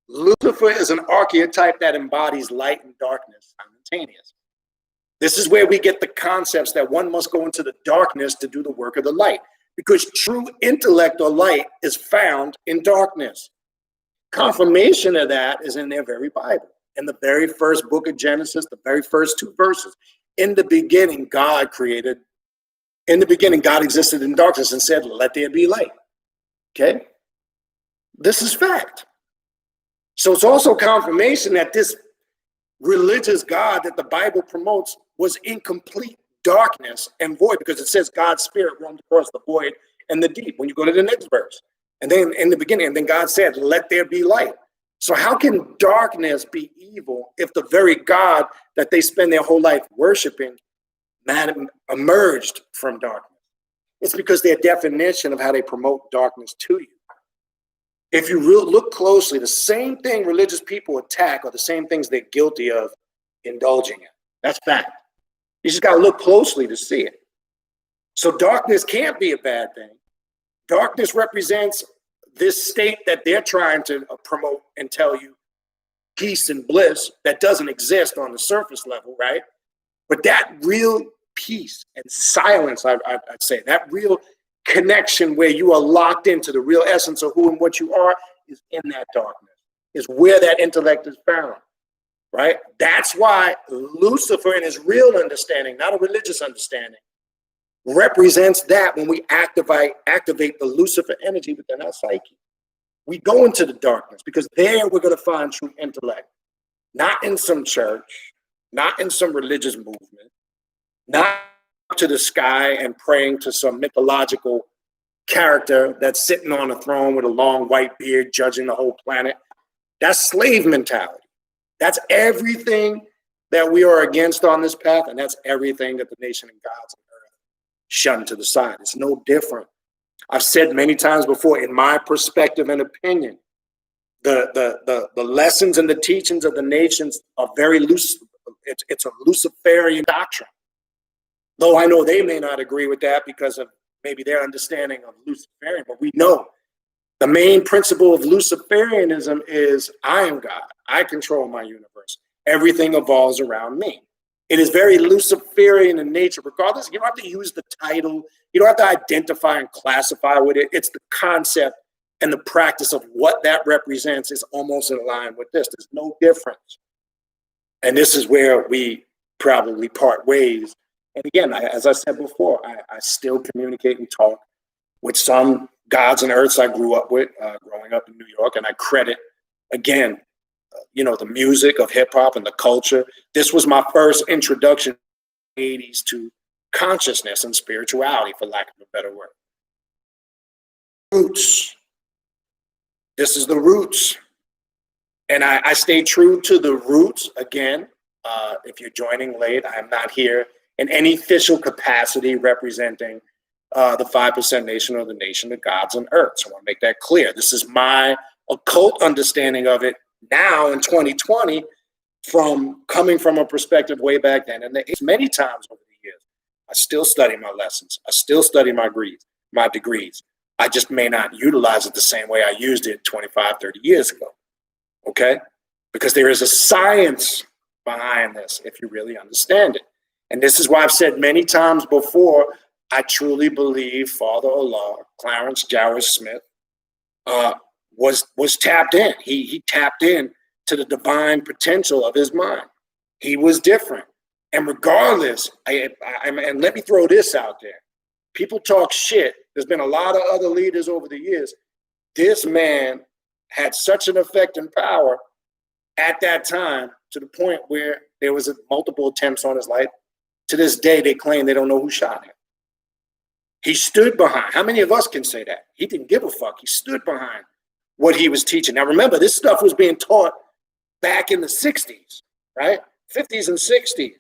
Lucifer is an archetype that embodies light and darkness simultaneously. This is where we get the concepts that one must go into the darkness to do the work of the light, because true intellect or light is found in darkness. Confirmation of that is in their very Bible. In the very first book of Genesis, the very first 2 verses. In the beginning, God existed in darkness and said, let there be light. Okay? This is fact. So it's also confirmation that this religious God that the Bible promotes was in complete darkness and void, because it says God's spirit roamed across the void and the deep when you go to the next verse. And then in the beginning, and then God said, let there be light. So how can darkness be evil if the very God that they spend their whole life worshiping emerged from darkness? It's because their definition of how they promote darkness to you. If you look closely, the same thing religious people attack are the same things they're guilty of indulging in. That's fact. You just got to look closely to see it. So darkness can't be a bad thing. Darkness represents this state that they're trying to promote and tell you, peace and bliss, that doesn't exist on the surface level, right? But that real peace and silence, I'd say, that real connection where you are locked into the real essence of who and what you are is in that darkness, is where that intellect is found, right? That's why Lucifer, in his real understanding, not a religious understanding, represents that when we activate the Lucifer energy within our psyche. We go into the darkness because there we're going to find true intellect, not in some church, not in some religious movement, not to the sky and praying to some mythological character that's sitting on a throne with a long white beard judging the whole planet. That's slave mentality. That's everything that we are against on this path, and that's everything that the nation and gods on earth shun to the side. It's no different. I've said many times before, in my perspective and opinion, the lessons and the teachings of the nations are very loose. It's a Luciferian doctrine. Though I know they may not agree with that because of maybe their understanding of Luciferian, but we know the main principle of Luciferianism is I am God. I control my universe. Everything evolves around me. It is very Luciferian in nature, regardless. You don't have to use the title. You don't have to identify and classify with it. It's the concept and the practice of what that represents is almost in line with this. There's no difference. And this is where we probably part ways. And again, as I said before, I still communicate and talk with some gods and earths I grew up with growing up in New York. And I credit, again, the music of hip hop and the culture. This was my first introduction in the 80s to consciousness and spirituality, for lack of a better word. Roots. This is the roots. And I stay true to the roots. Again, if you're joining late, I'm not here in any official capacity representing the 5% nation or the nation of gods and earth. So I want to make that clear. This is my occult understanding of it now in 2020, from coming from a perspective way back then. And it's many times over the years, I still study my lessons. I still study my degrees. I just may not utilize it the same way I used it 25, 30 years ago. Okay? Because there is a science behind this if you really understand it. And this is why I've said many times before, I truly believe Father Allah, Clarence Jowers Smith, was tapped in. He tapped in to the divine potential of his mind. He was different. And regardless, and let me throw this out there. People talk shit. There's been a lot of other leaders over the years. This man had such an effect and power at that time to the point where there was multiple attempts on his life. To this day, they claim they don't know who shot him. He stood behind. How many of us can say that? He didn't give a fuck. He stood behind what he was teaching. Now, remember, this stuff was being taught back in the 60s, right? 50s and 60s.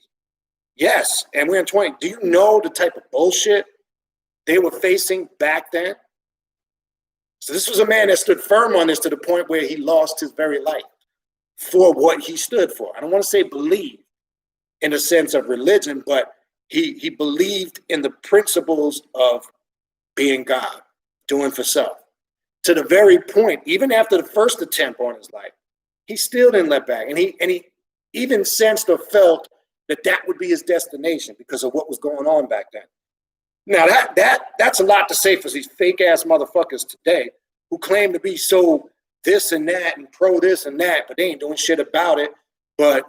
Yes, and we're in 20. Do you know the type of bullshit they were facing back then? So this was a man that stood firm on this to the point where he lost his very life for what he stood for. I don't want to say believe in the sense of religion, but he believed in the principles of being God, doing for self. To the very point, even after the first attempt on his life, he still didn't let back. And he even sensed or felt that would be his destination because of what was going on back then. Now that's a lot to say for these fake ass motherfuckers today who claim to be so this and that and pro this and that, but they ain't doing shit about it, but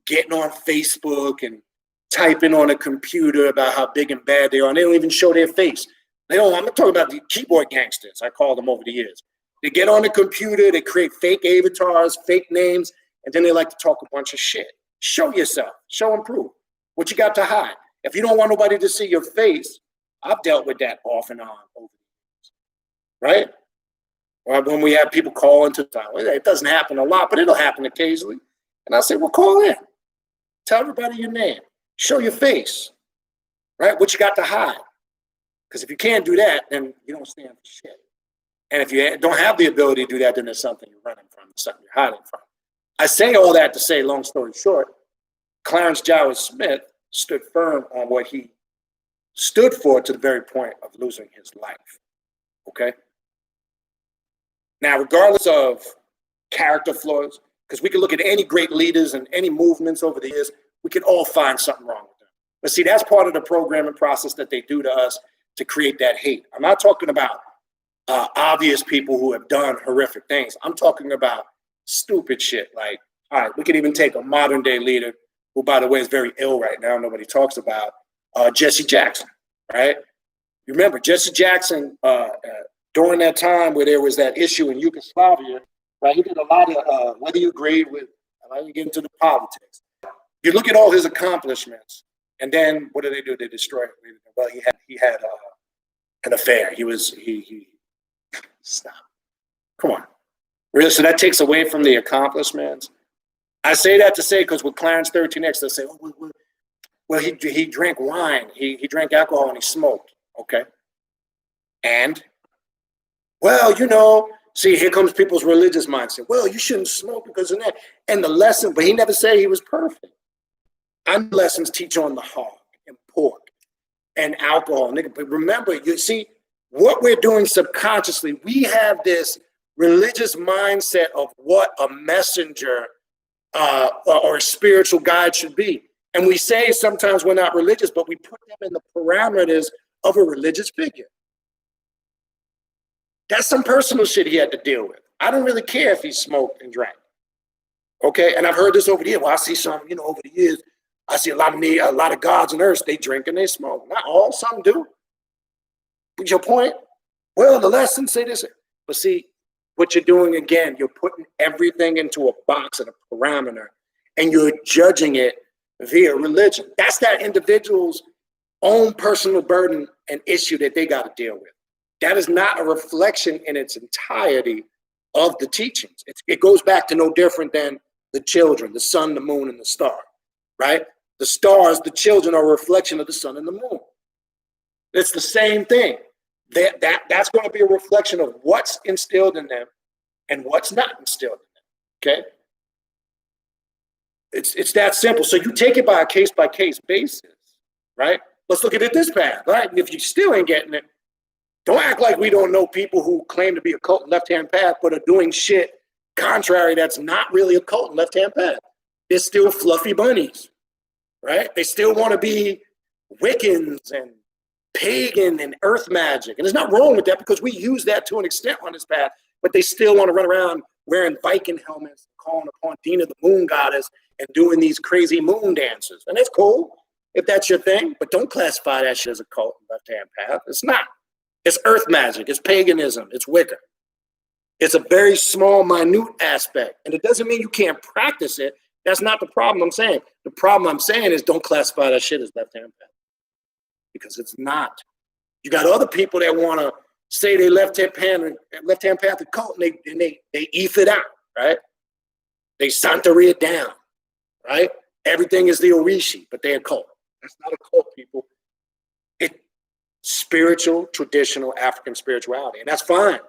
getting on Facebook and typing on a computer about how big and bad they are, and they don't even show their face. I'm not talking about the keyboard gangsters, I call them over the years. They get on the computer, they create fake avatars, fake names, and then they like to talk a bunch of shit. Show yourself, show and prove what you got to hide. If you don't want nobody to see your face, I've dealt with that off and on over the years, right? Or when we have people call into time, it doesn't happen a lot, but it'll happen occasionally. And I say, well, call in. Tell everybody your name. Show your face, right? What you got to hide. Because if you can't do that, then you don't stand for shit. And if you don't have the ability to do that, then there's something you're running from, something you're hiding from. I say all that to say, long story short, Clarence Jowers Smith stood firm on what he stood for to the very point of losing his life. Okay? Now, regardless of character flaws, because we can look at any great leaders and any movements over the years, we can all find something wrong with them. But see, that's part of the programming process that they do to us to create that hate. I'm not talking about obvious people who have done horrific things. I'm talking about stupid shit. Like, all right, we could even take a modern day leader who, by the way, is very ill right now. Nobody talks about Jesse Jackson, right? You remember Jesse Jackson during that time where there was that issue in Yugoslavia, right? He did a lot of, whether you agree with, I don't get into the politics. You look at all his accomplishments, and then what do? They destroy him. Well, he had an affair. He stop. Come on. Really? So that takes away from the accomplishments. I say that to say, because with Clarence 13X, they say, oh, well, he drank wine, he drank alcohol, and he smoked. Okay. And, well, you know, see, here comes people's religious mindset. Well, you shouldn't smoke because of that. And the lesson, but he never said he was perfect. And lessons teach on the hog and pork and alcohol. But remember, you see, what we're doing subconsciously, we have this religious mindset of what a messenger or a spiritual guide should be. And we say sometimes we're not religious, but we put them in the parameters of a religious figure. That's some personal shit he had to deal with. I don't really care if he smoked and drank. Okay, and I've heard this over the years. Well, I see some, you know, over the years, I see a lot of gods on earth, they drink and they smoke. Not all, some do. What's your point? Well, the lessons say this. But see, what you're doing again, you're putting everything into a box and a parameter, and you're judging it via religion. That's that individual's own personal burden and issue that they got to deal with. That is not a reflection in its entirety of the teachings. It goes back to no different than the children, the sun, the moon, and the star, right? The stars, the children, are a reflection of the sun and the moon. It's the same thing. That's going to be a reflection of what's instilled in them and what's not instilled in them, okay? It's that simple. So you take it by a case-by-case basis, right? Let's look at it this path, right? And if you still ain't getting it, don't act like we don't know people who claim to be a cult and left-hand path but are doing shit contrary that's not really a cult and left-hand path. They're still fluffy bunnies, right? They still want to be Wiccans and pagan and earth magic. And there's not wrong with that because we use that to an extent on this path, but they still want to run around wearing Viking helmets, calling upon Dina the moon goddess and doing these crazy moon dances. And it's cool if that's your thing, but don't classify that shit as a cult and left-hand path. It's not. It's earth magic. It's paganism. It's Wicca. It's a very small, minute aspect. And it doesn't mean you can't practice it. That's not the problem I'm saying. The problem I'm saying is don't classify that shit as left-hand path. Because it's not. You got other people that want to say they left-hand path of cult, and they eef it out, right? They Santeria it down, right? Everything is the Orishi, but they're a cult. That's not a cult, people. It's spiritual, traditional African spirituality, and that's fine.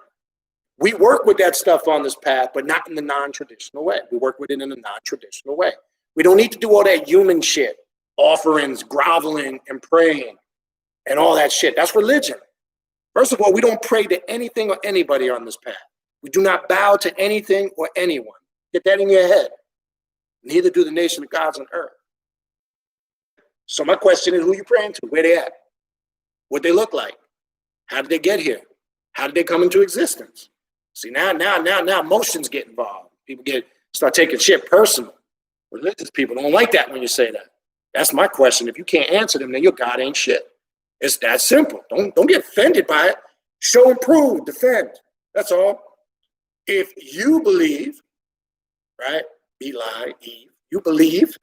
We work with that stuff on this path, but not in the non-traditional way. We work with it in a non-traditional way. We don't need to do all that human shit, offerings, groveling, and praying, and all that shit. That's religion. First of all, we don't pray to anything or anybody on this path. We do not bow to anything or anyone. Get that in your head. Neither do the nation of gods on earth. So my question is, who you praying to? Where they at? What they look like? How did they get here? How did they come into existence? See, now emotions get involved. People start taking shit personal. Religious people don't like that when you say that. That's my question. If you can't answer them, then your God ain't shit. It's that simple. Don't get offended by it. Show and prove, defend. That's all. If you believe, right? Eli, Eve, you believe,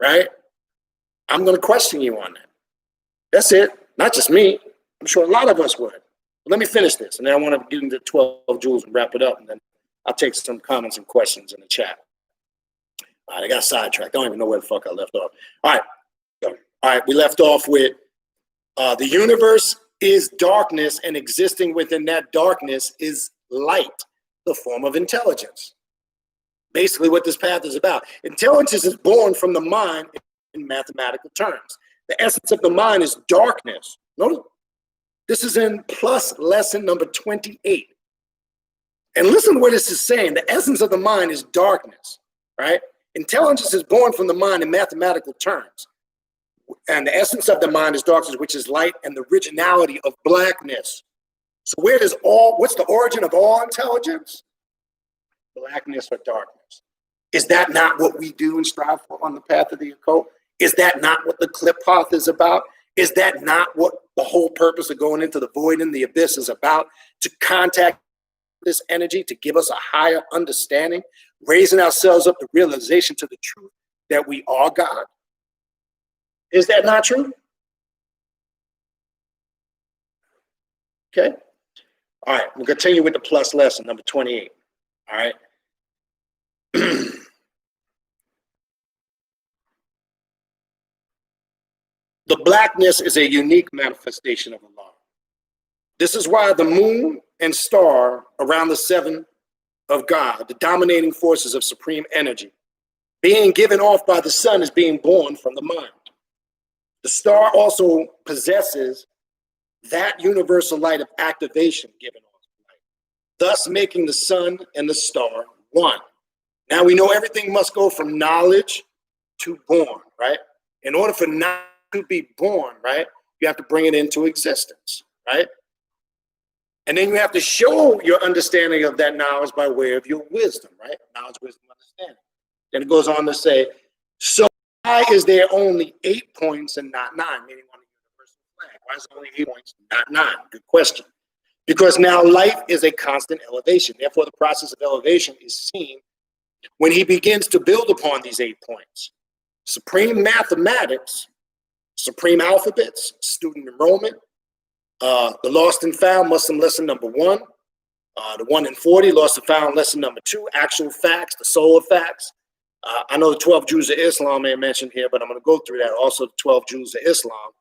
right? I'm going to question you on that. That's it. Not just me. I'm sure a lot of us would. But let me finish this, and then I want to get into 12 jewels and wrap it up, and then I'll take some comments and questions in the chat. All right, I got sidetracked. I don't even know where the fuck I left off. All right, we left off with the universe is darkness, and existing within that darkness is light, the form of intelligence. Basically what this path is about. Intelligence is born from the mind in mathematical terms. The essence of the mind is darkness. Notice, this is in plus lesson number 28. And listen to what this is saying. The essence of the mind is darkness, right? Intelligence is born from the mind in mathematical terms. And the essence of the mind is darkness, which is light, and the originality of blackness. So what's the origin of all intelligence? Blackness or darkness. Is that not what we do and strive for on the path of the occult? Is that not what the clip path is about? Is that not what the whole purpose of going into the void and the abyss is about? To contact this energy, to give us a higher understanding, raising ourselves up to realization to the truth that we are God. Is that not true? Okay. All right, we'll continue with the plus lesson, number 28. All right. The blackness is a unique manifestation of Allah. This is why the moon and star around the seven of God, the dominating forces of supreme energy, being given off by the sun is being born from the mind. The star also possesses that universal light of activation given off the light, thus making the sun and the star one. Now we know everything must go from knowledge to born, right? In order for knowledge to be born, right, you have to bring it into existence, right? And then you have to show your understanding of that knowledge by way of your wisdom, right? Knowledge, wisdom, understanding. Then it goes on to say, so why is there only 8 points and not 9, meaning on the universal flag? Why is it only 8 points, not 9? Good question. Because now life is a constant elevation. Therefore, the process of elevation is seen when he begins to build upon these 8 points. Supreme mathematics, supreme alphabets, student enrollment, the lost and found, Muslim lesson number 1, the 1 in 40, lost and found lesson number 2, actual facts, the soul of facts. I know the 12 Jews of Islam I mentioned here, but I'm going to go through that. Also, the 12 Jews of Islam.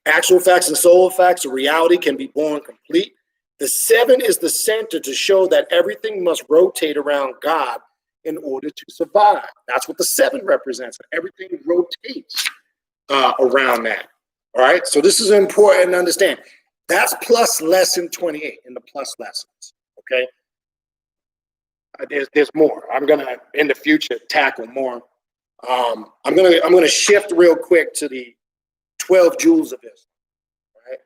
Actual facts and soul of facts, a reality can be born complete. The 7 is the center to show that everything must rotate around God in order to survive. That's what the 7 represents. Everything rotates around that. All right. So this is important to understand. That's plus lesson 28 in the plus lessons. Okay. There's more. I'm gonna in the future tackle more. I'm gonna shift real quick to the 12 jewels of Islam. Right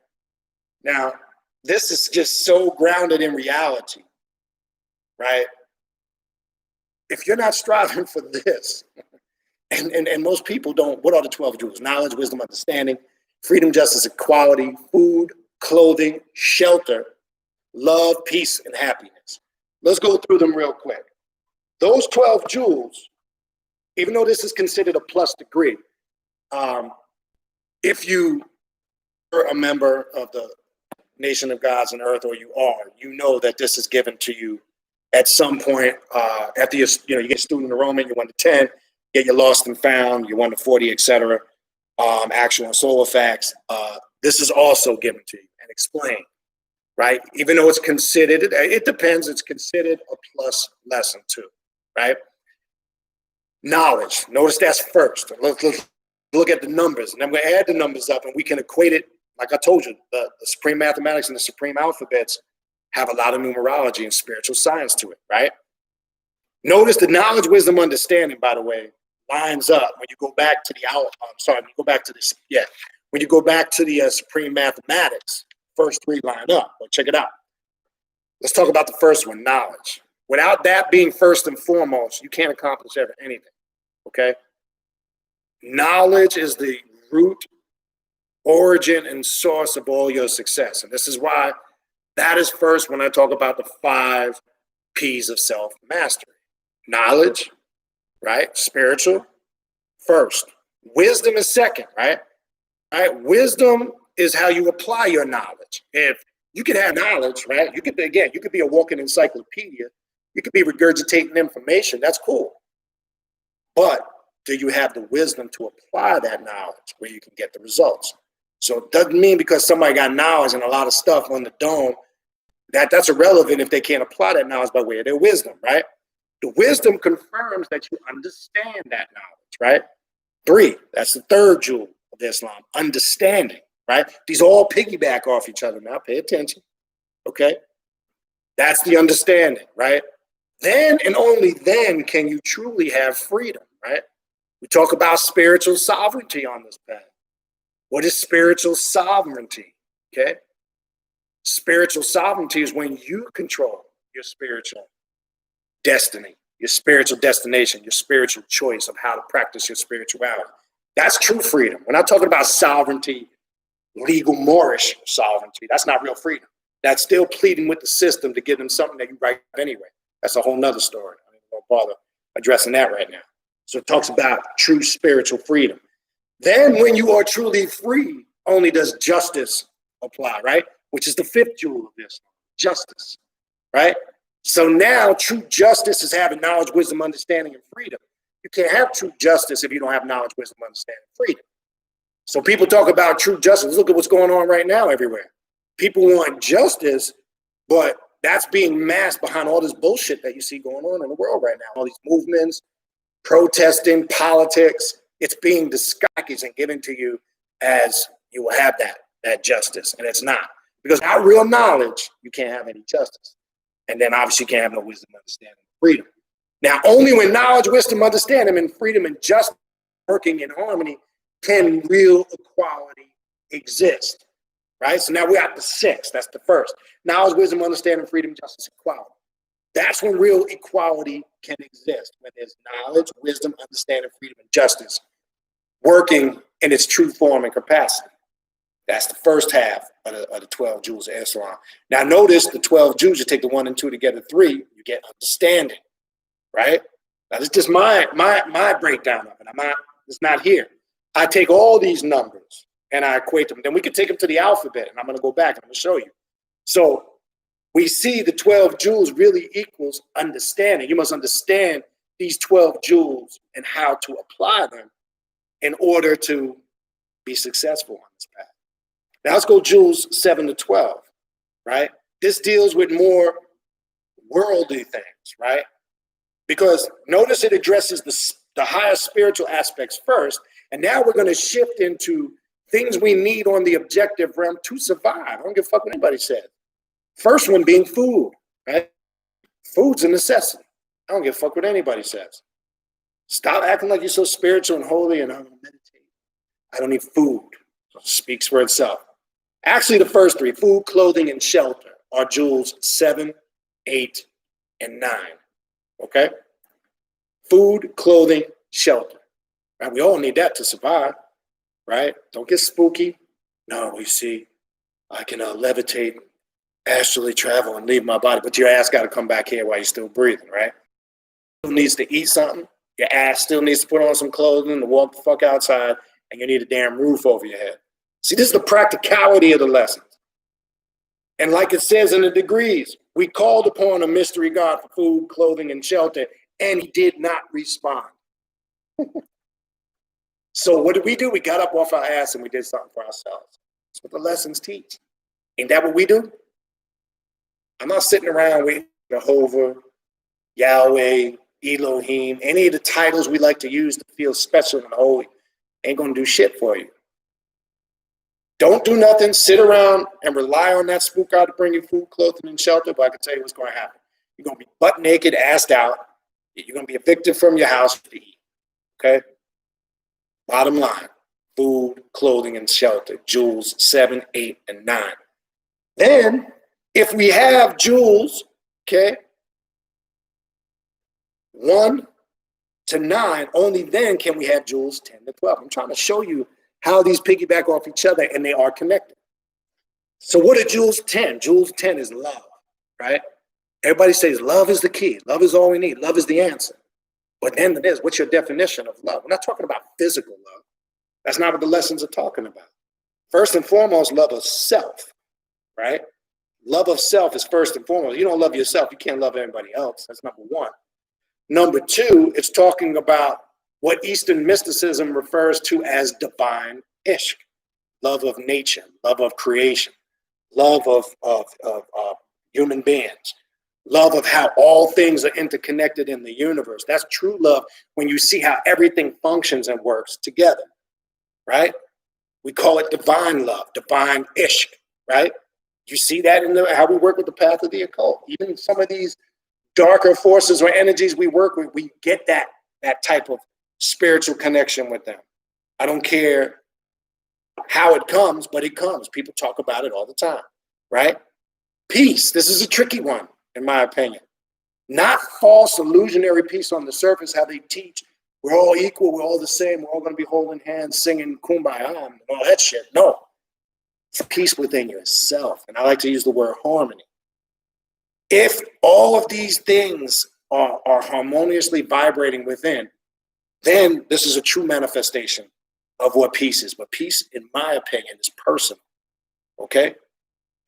now, this is just so grounded in reality. Right. If you're not striving for this, and most people don't, what are the 12 jewels? Knowledge, wisdom, understanding, freedom, justice, equality, food, clothing, shelter, love, peace, and happiness. Let's go through them real quick. Those 12 jewels, even though this is considered a plus degree, if you are a member of the Nation of Gods and Earth, or you are, you know that this is given to you at some point after you get student enrollment, you 1 to 10, get your lost and found, you 1 to 40, etc. Actual and soul facts. This is also given to you and explained. Right? Even though it's considered, it depends, it's considered a plus lesson too, right? Knowledge, notice that's first. Let's look at the numbers, and I'm going to add the numbers up, and we can equate it, like I told you, the supreme mathematics and the supreme alphabets have a lot of numerology and spiritual science to it, right? Notice the knowledge, wisdom, understanding, by the way, lines up when you go back to when you go back to the supreme mathematics. First 3 line up, but check it out. Let's talk about the first one, knowledge. Without that being first and foremost, you can't accomplish anything, okay? Knowledge is the root, origin, and source of all your success. And this is why that is first when I talk about the 5 P's of self-mastery. Knowledge, right? Spiritual, first. Wisdom is second, right? All right, wisdom is how you apply your knowledge. If you could have knowledge, right? You could be a walking encyclopedia. You could be regurgitating information. That's cool. But do you have the wisdom to apply that knowledge where you can get the results? So it doesn't mean because somebody got knowledge and a lot of stuff on the dome, that's irrelevant if they can't apply that knowledge by way of their wisdom, right? The wisdom confirms that you understand that knowledge, right? 3, that's the third jewel of Islam, understanding, right? These all piggyback off each other now. Pay attention, okay? That's the understanding, right? Then and only then can you truly have freedom, right? We talk about spiritual sovereignty on this path. What is spiritual sovereignty? Okay. Spiritual sovereignty is when you control your spiritual destiny, your spiritual destination, your spiritual choice of how to practice your spirituality. That's true freedom. We're not talking about sovereignty, legal Moorish sovereignty. That's not real freedom. That's still pleading with the system to give them something that you write anyway. That's a whole nother story. I don't bother addressing that right now. So it talks about true spiritual freedom. Then when you are truly free, only does justice apply, right? Which is the 5th jewel of this, justice, right? So now true justice is having knowledge, wisdom, understanding, and freedom. You can't have true justice if you don't have knowledge, wisdom, understanding, and freedom. So people talk about true justice. Look at what's going on right now everywhere. People want justice, but that's being masked behind all this bullshit that you see going on in the world right now. All these movements, protesting, politics, it's being disguised and given to you as you will have that justice, and it's not. Because without real knowledge, you can't have any justice. And then obviously you can't have no wisdom, understanding, and freedom. Now, only when knowledge, wisdom, understanding, and freedom and justice working in harmony can real equality exist, right? So now we're at the 6th. That's the first. Knowledge, wisdom, understanding, freedom, justice, equality. That's when real equality can exist, when there's knowledge, wisdom, understanding, freedom, and justice working in its true form and capacity. That's the first half of the 12 jewels of Islam. Now notice the 12 jewels, you take the 1 and 2 together, 3, you get understanding, right? Now this is just my breakdown of it. It's not here. I take all these numbers and I equate them. Then we could take them to the alphabet, and I'm going to go back and I'm going to show you. So we see the 12 jewels really equals understanding. You must understand these 12 jewels and how to apply them in order to be successful on this path. Now let's go jewels 7 to 12, right? This deals with more worldly things, right? Because notice it addresses the higher spiritual aspects first, and now we're going to shift into things we need on the objective realm to survive. I don't give a fuck what anybody says. First one being food, right? Food's a necessity. I don't give a fuck what anybody says. Stop acting like you're so spiritual and holy and I don't meditate. I don't need food. It speaks for itself. Actually, the first 3, food, clothing, and shelter, are jewels 7, 8, and 9. Okay? Food, clothing, shelter. Right? We all need that to survive, right? Don't get spooky. No, you see, I can levitate, astrally travel, and leave my body, but your ass got to come back here while you're still breathing, right? Still needs to eat something. Your ass still needs to put on some clothing to walk the fuck outside, and you need a damn roof over your head. See, this is the practicality of the lessons. And like it says in the degrees, we called upon a mystery God for food, clothing, and shelter, and he did not respond. So what did we do? We got up off our ass and we did something for ourselves. That's what the lessons teach. Ain't that what we do? I'm not sitting around waiting for Jehovah, Yahweh, Elohim, any of the titles we like to use to feel special and holy. Ain't going to do shit for you. Don't do nothing. Sit around and rely on that spook God to bring you food, clothing, and shelter. But I can tell you what's going to happen. You're going to be butt naked, assed out. You're going to be evicted from your house to eat. Okay? Bottom line, food, clothing, and shelter. Jewels 7, 8, and 9. Then, if we have jewels, okay, 1 to 9, only then can we have jewels 10 to 12. I'm trying to show you how these piggyback off each other, and they are connected. So what are jewels 10? Jewels 10 is love, right? Everybody says love is the key. Love is all we need. Love is the answer. But then it is, what's your definition of love? We're not talking about physical love. That's not what the lessons are talking about. First and foremost, love of self, right? Love of self is first and foremost. You don't love yourself, you can't love anybody else. That's number 1. Number 2, it's talking about what Eastern mysticism refers to as divine ishq, love of nature, love of creation, love of human beings, love of how all things are interconnected in the universe. That's true love when you see how everything functions and works together, right? We call it divine love, divine ishq, right? You see that in how we work with the path of the occult. Even some of these darker forces or energies we work with, we get that type of spiritual connection with them. I don't care how it comes, but it comes. People talk about it all the time, right? Peace. This is a tricky one, in my opinion. Not false illusionary peace on the surface, how they teach we're all equal, we're all the same, we're all going to be holding hands, singing kumbaya and all that shit. No. It's peace within yourself. And I like to use the word harmony. If all of these things are harmoniously vibrating within, then this is a true manifestation of what peace is. But peace, in my opinion, is personal. Okay?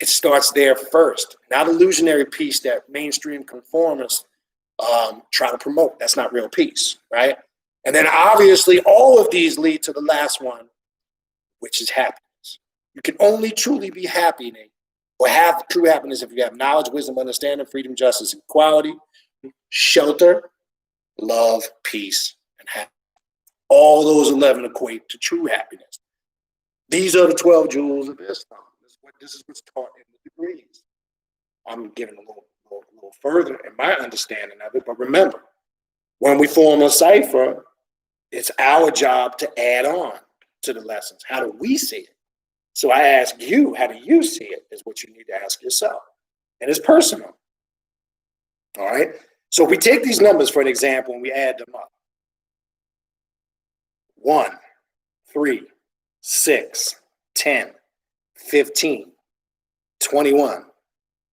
It starts there first. Not illusionary peace that mainstream conformists try to promote. That's not real peace, right? And then obviously all of these lead to the last one, which is happiness. You can only truly be happy, Nate, or have true happiness if you have knowledge, wisdom, understanding, freedom, justice, equality, shelter, love, peace, and happiness. All those 11 equate to true happiness. These are the 12 jewels of Islam. This is what's taught in the degrees. I'm giving a little further in my understanding of it, but remember, when we form a cipher, it's our job to add on to the lessons. How do we see it? So I ask you, how do you see it, is what you need to ask yourself. And it's personal. All right? So if we take these numbers for an example and we add them up. 1, 3, 6, 10, 15, 21,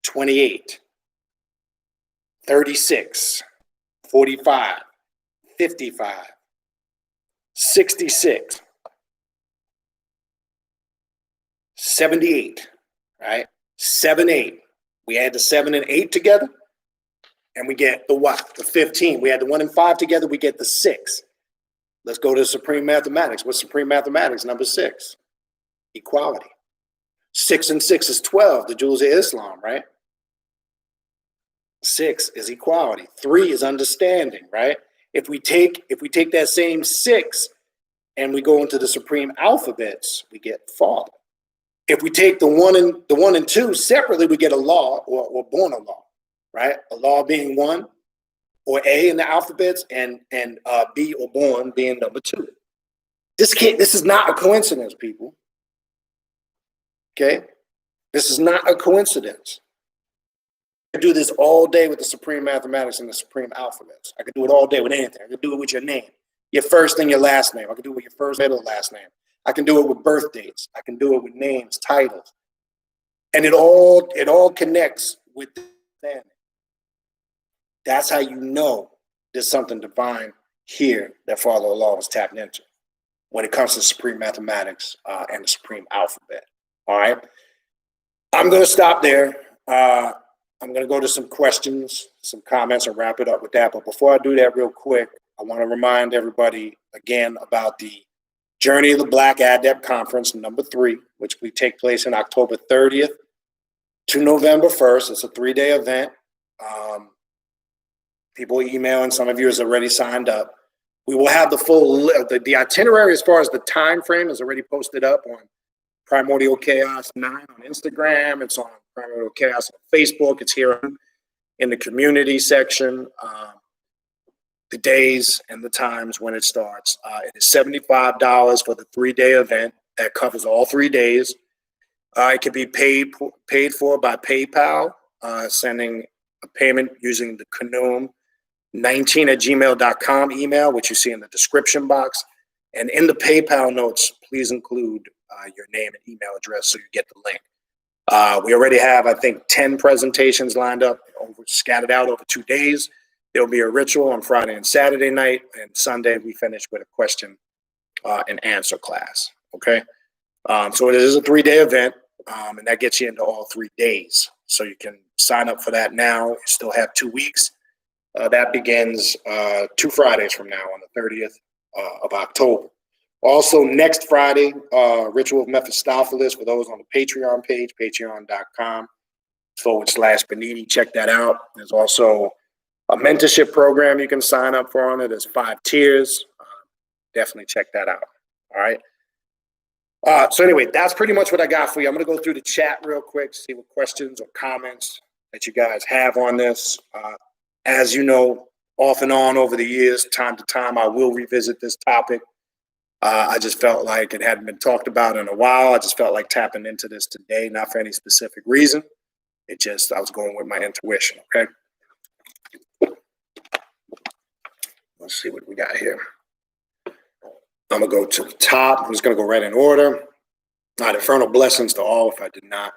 28, 36, 45, 55, 66, 78, right? 7, 8. We add the 7 and 8 together, and we get the what? The 15. We add the 1 and 5 together, we get the 6. Let's go to supreme mathematics. What's supreme mathematics? Number 6. Equality. 6 and 6 is 12, the jewels of Islam, right? 6 is equality. 3 is understanding, right? If we take that same 6 and we go into the supreme alphabets, we get Father. If we take the 1 and 2 separately, we get a law or born a law, right? A law being 1, or A in the alphabets, and B or born being number 2. This is not a coincidence, people. Okay? This is not a coincidence. I could do this all day with the supreme mathematics and the supreme alphabets. I could do it all day with anything. I could do it with your name, your first and your last name. I could do it with your first, middle, last name. I can do it with birth dates. I can do it with names, titles. And it all connects with the understanding. That's how you know there's something divine here that Father Allah was tapping into when it comes to supreme mathematics and the supreme alphabet. All right. I'm going to stop there. I'm going to go to some questions, some comments, and wrap it up with that. But before I do that real quick, I want to remind everybody again about the Journey of the Black Adept Conference, number 3, which will take place in October 30th to November 1st. It's a 3-day event. People emailing, some of you has already signed up. We will have the full, the itinerary as far as the time frame is already posted up on Primordial Chaos 9 on Instagram. It's on Primordial Chaos on Facebook. It's here in the community section. The days and the times when it starts. It is $75 for the 3-day event. That covers all 3 days. It can be paid for by PayPal, sending a payment using the Kundalini19@gmail.com email, which you see in the description box. And in the PayPal notes, please include your name and email address so you get the link. We already have, I think, 10 presentations lined up, scattered out over 2 days. There'll be a ritual on Friday and Saturday night, and Sunday we finish with a question and answer class, okay? So it is a 3-day event, and that gets you into all 3 days. So you can sign up for that now. You still have 2 weeks. That begins 2 Fridays from now on the 30th of October. Also, next Friday, Ritual of Mephistopheles for those on the Patreon page, patreon.com. /Benini. Check that out. There's also a mentorship program you can sign up for on it. There's 5 tiers. Definitely check that out. All right. So anyway, that's pretty much what I got for you. I'm going to go through the chat real quick, see what questions or comments that you guys have on this. As you know, off and on over the years, time to time, I will revisit this topic. I just felt like it hadn't been talked about in a while. I just felt like tapping into this today, not for any specific reason. I was going with my intuition, okay? Let's see what we got here. I'm going to go to the top. I'm just going to go right in order. All right, infernal blessings to all if I did not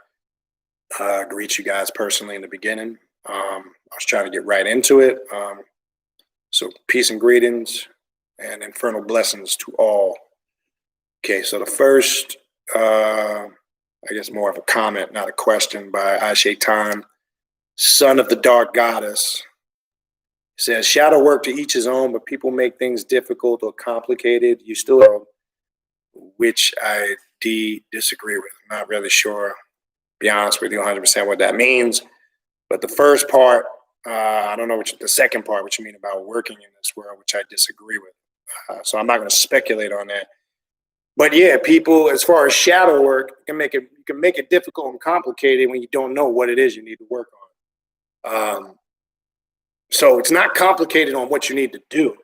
greet you guys personally in the beginning. I was trying to get right into it. So peace and greetings and infernal blessings to all. Okay, so the first, I guess more of a comment, not a question, by I-Shaitan, son of the dark goddess. Says, shadow work to each his own, but people make things difficult or complicated. You still know, which I disagree with. I'm not really sure, to be honest with you, 100% what that means. But the first part, I don't know the second part, what you mean about working in this world, which I disagree with. So I'm not going to speculate on that. But yeah, people, as far as shadow work, you can make it difficult and complicated when you don't know what it is you need to work on. So it's not complicated on what you need to do.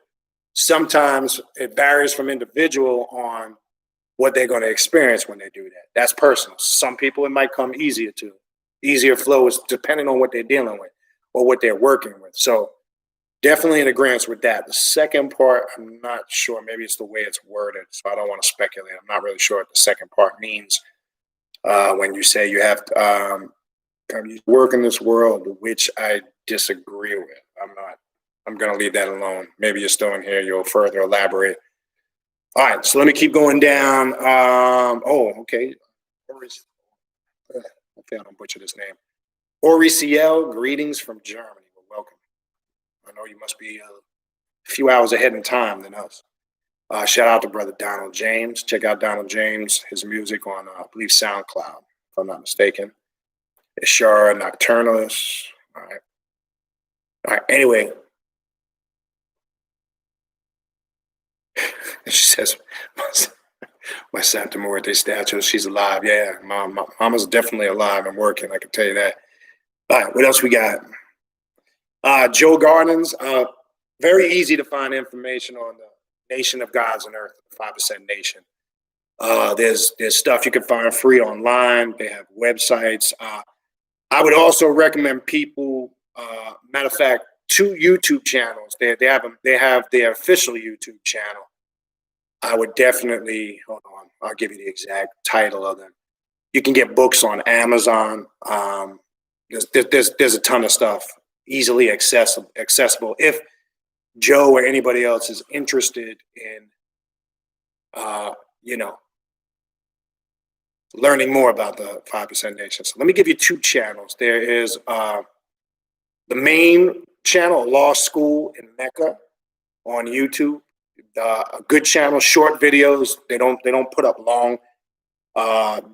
Sometimes it varies from individual on what they're going to experience when they do that. That's personal. Some people it might come easier to. Easier flow is depending on what they're dealing with or what they're working with. So definitely in agreement with that. The second part, I'm not sure. Maybe it's the way it's worded, so I don't want to speculate. I'm not really sure what the second part means when you say you have to work in this world, which I disagree with. I'm going to leave that alone. Maybe you're still in here. You'll further elaborate. All right, so let me keep going down. Okay. Hopefully I don't butcher this name. Oriciel, greetings from Germany. Well, welcome. I know you must be a few hours ahead in time than us. Shout out to brother Donald James. Check out Donald James, his music on, I believe, SoundCloud, if I'm not mistaken. Ishara Nocturnalist. All right. Anyway. She says, my Santa Muerte statue, she's alive. Yeah, mama's definitely alive and working, I can tell you that. All right, what else we got? Joe Gardens, very easy to find information on the Nation of Gods and Earth, the 5% Nation. There's stuff you can find free online. They have websites. I would also recommend people, matter of fact, 2 YouTube channels. They have their official YouTube channel. I would definitely, hold on, I'll give you the exact title of them. You can get books on Amazon. There's a ton of stuff easily accessible. If Joe or anybody else is interested in, learning more about the 5% Nation. So let me give you 2 channels. There is the main channel, Law School in Mecca, on YouTube. A good channel, short videos. They don't put up long.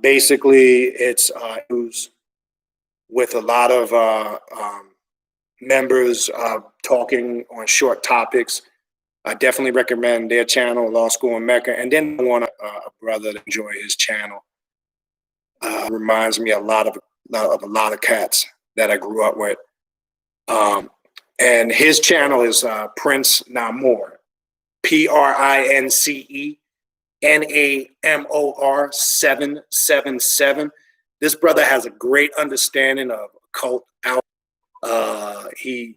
Basically, it's news with a lot of members talking on short topics. I definitely recommend their channel, Law School in Mecca. And then I want a brother to enjoy his channel. Reminds me a lot of cats that I grew up with. And his channel is Prince Namor, PRINCE NAMOR 777. This brother has a great understanding of occult he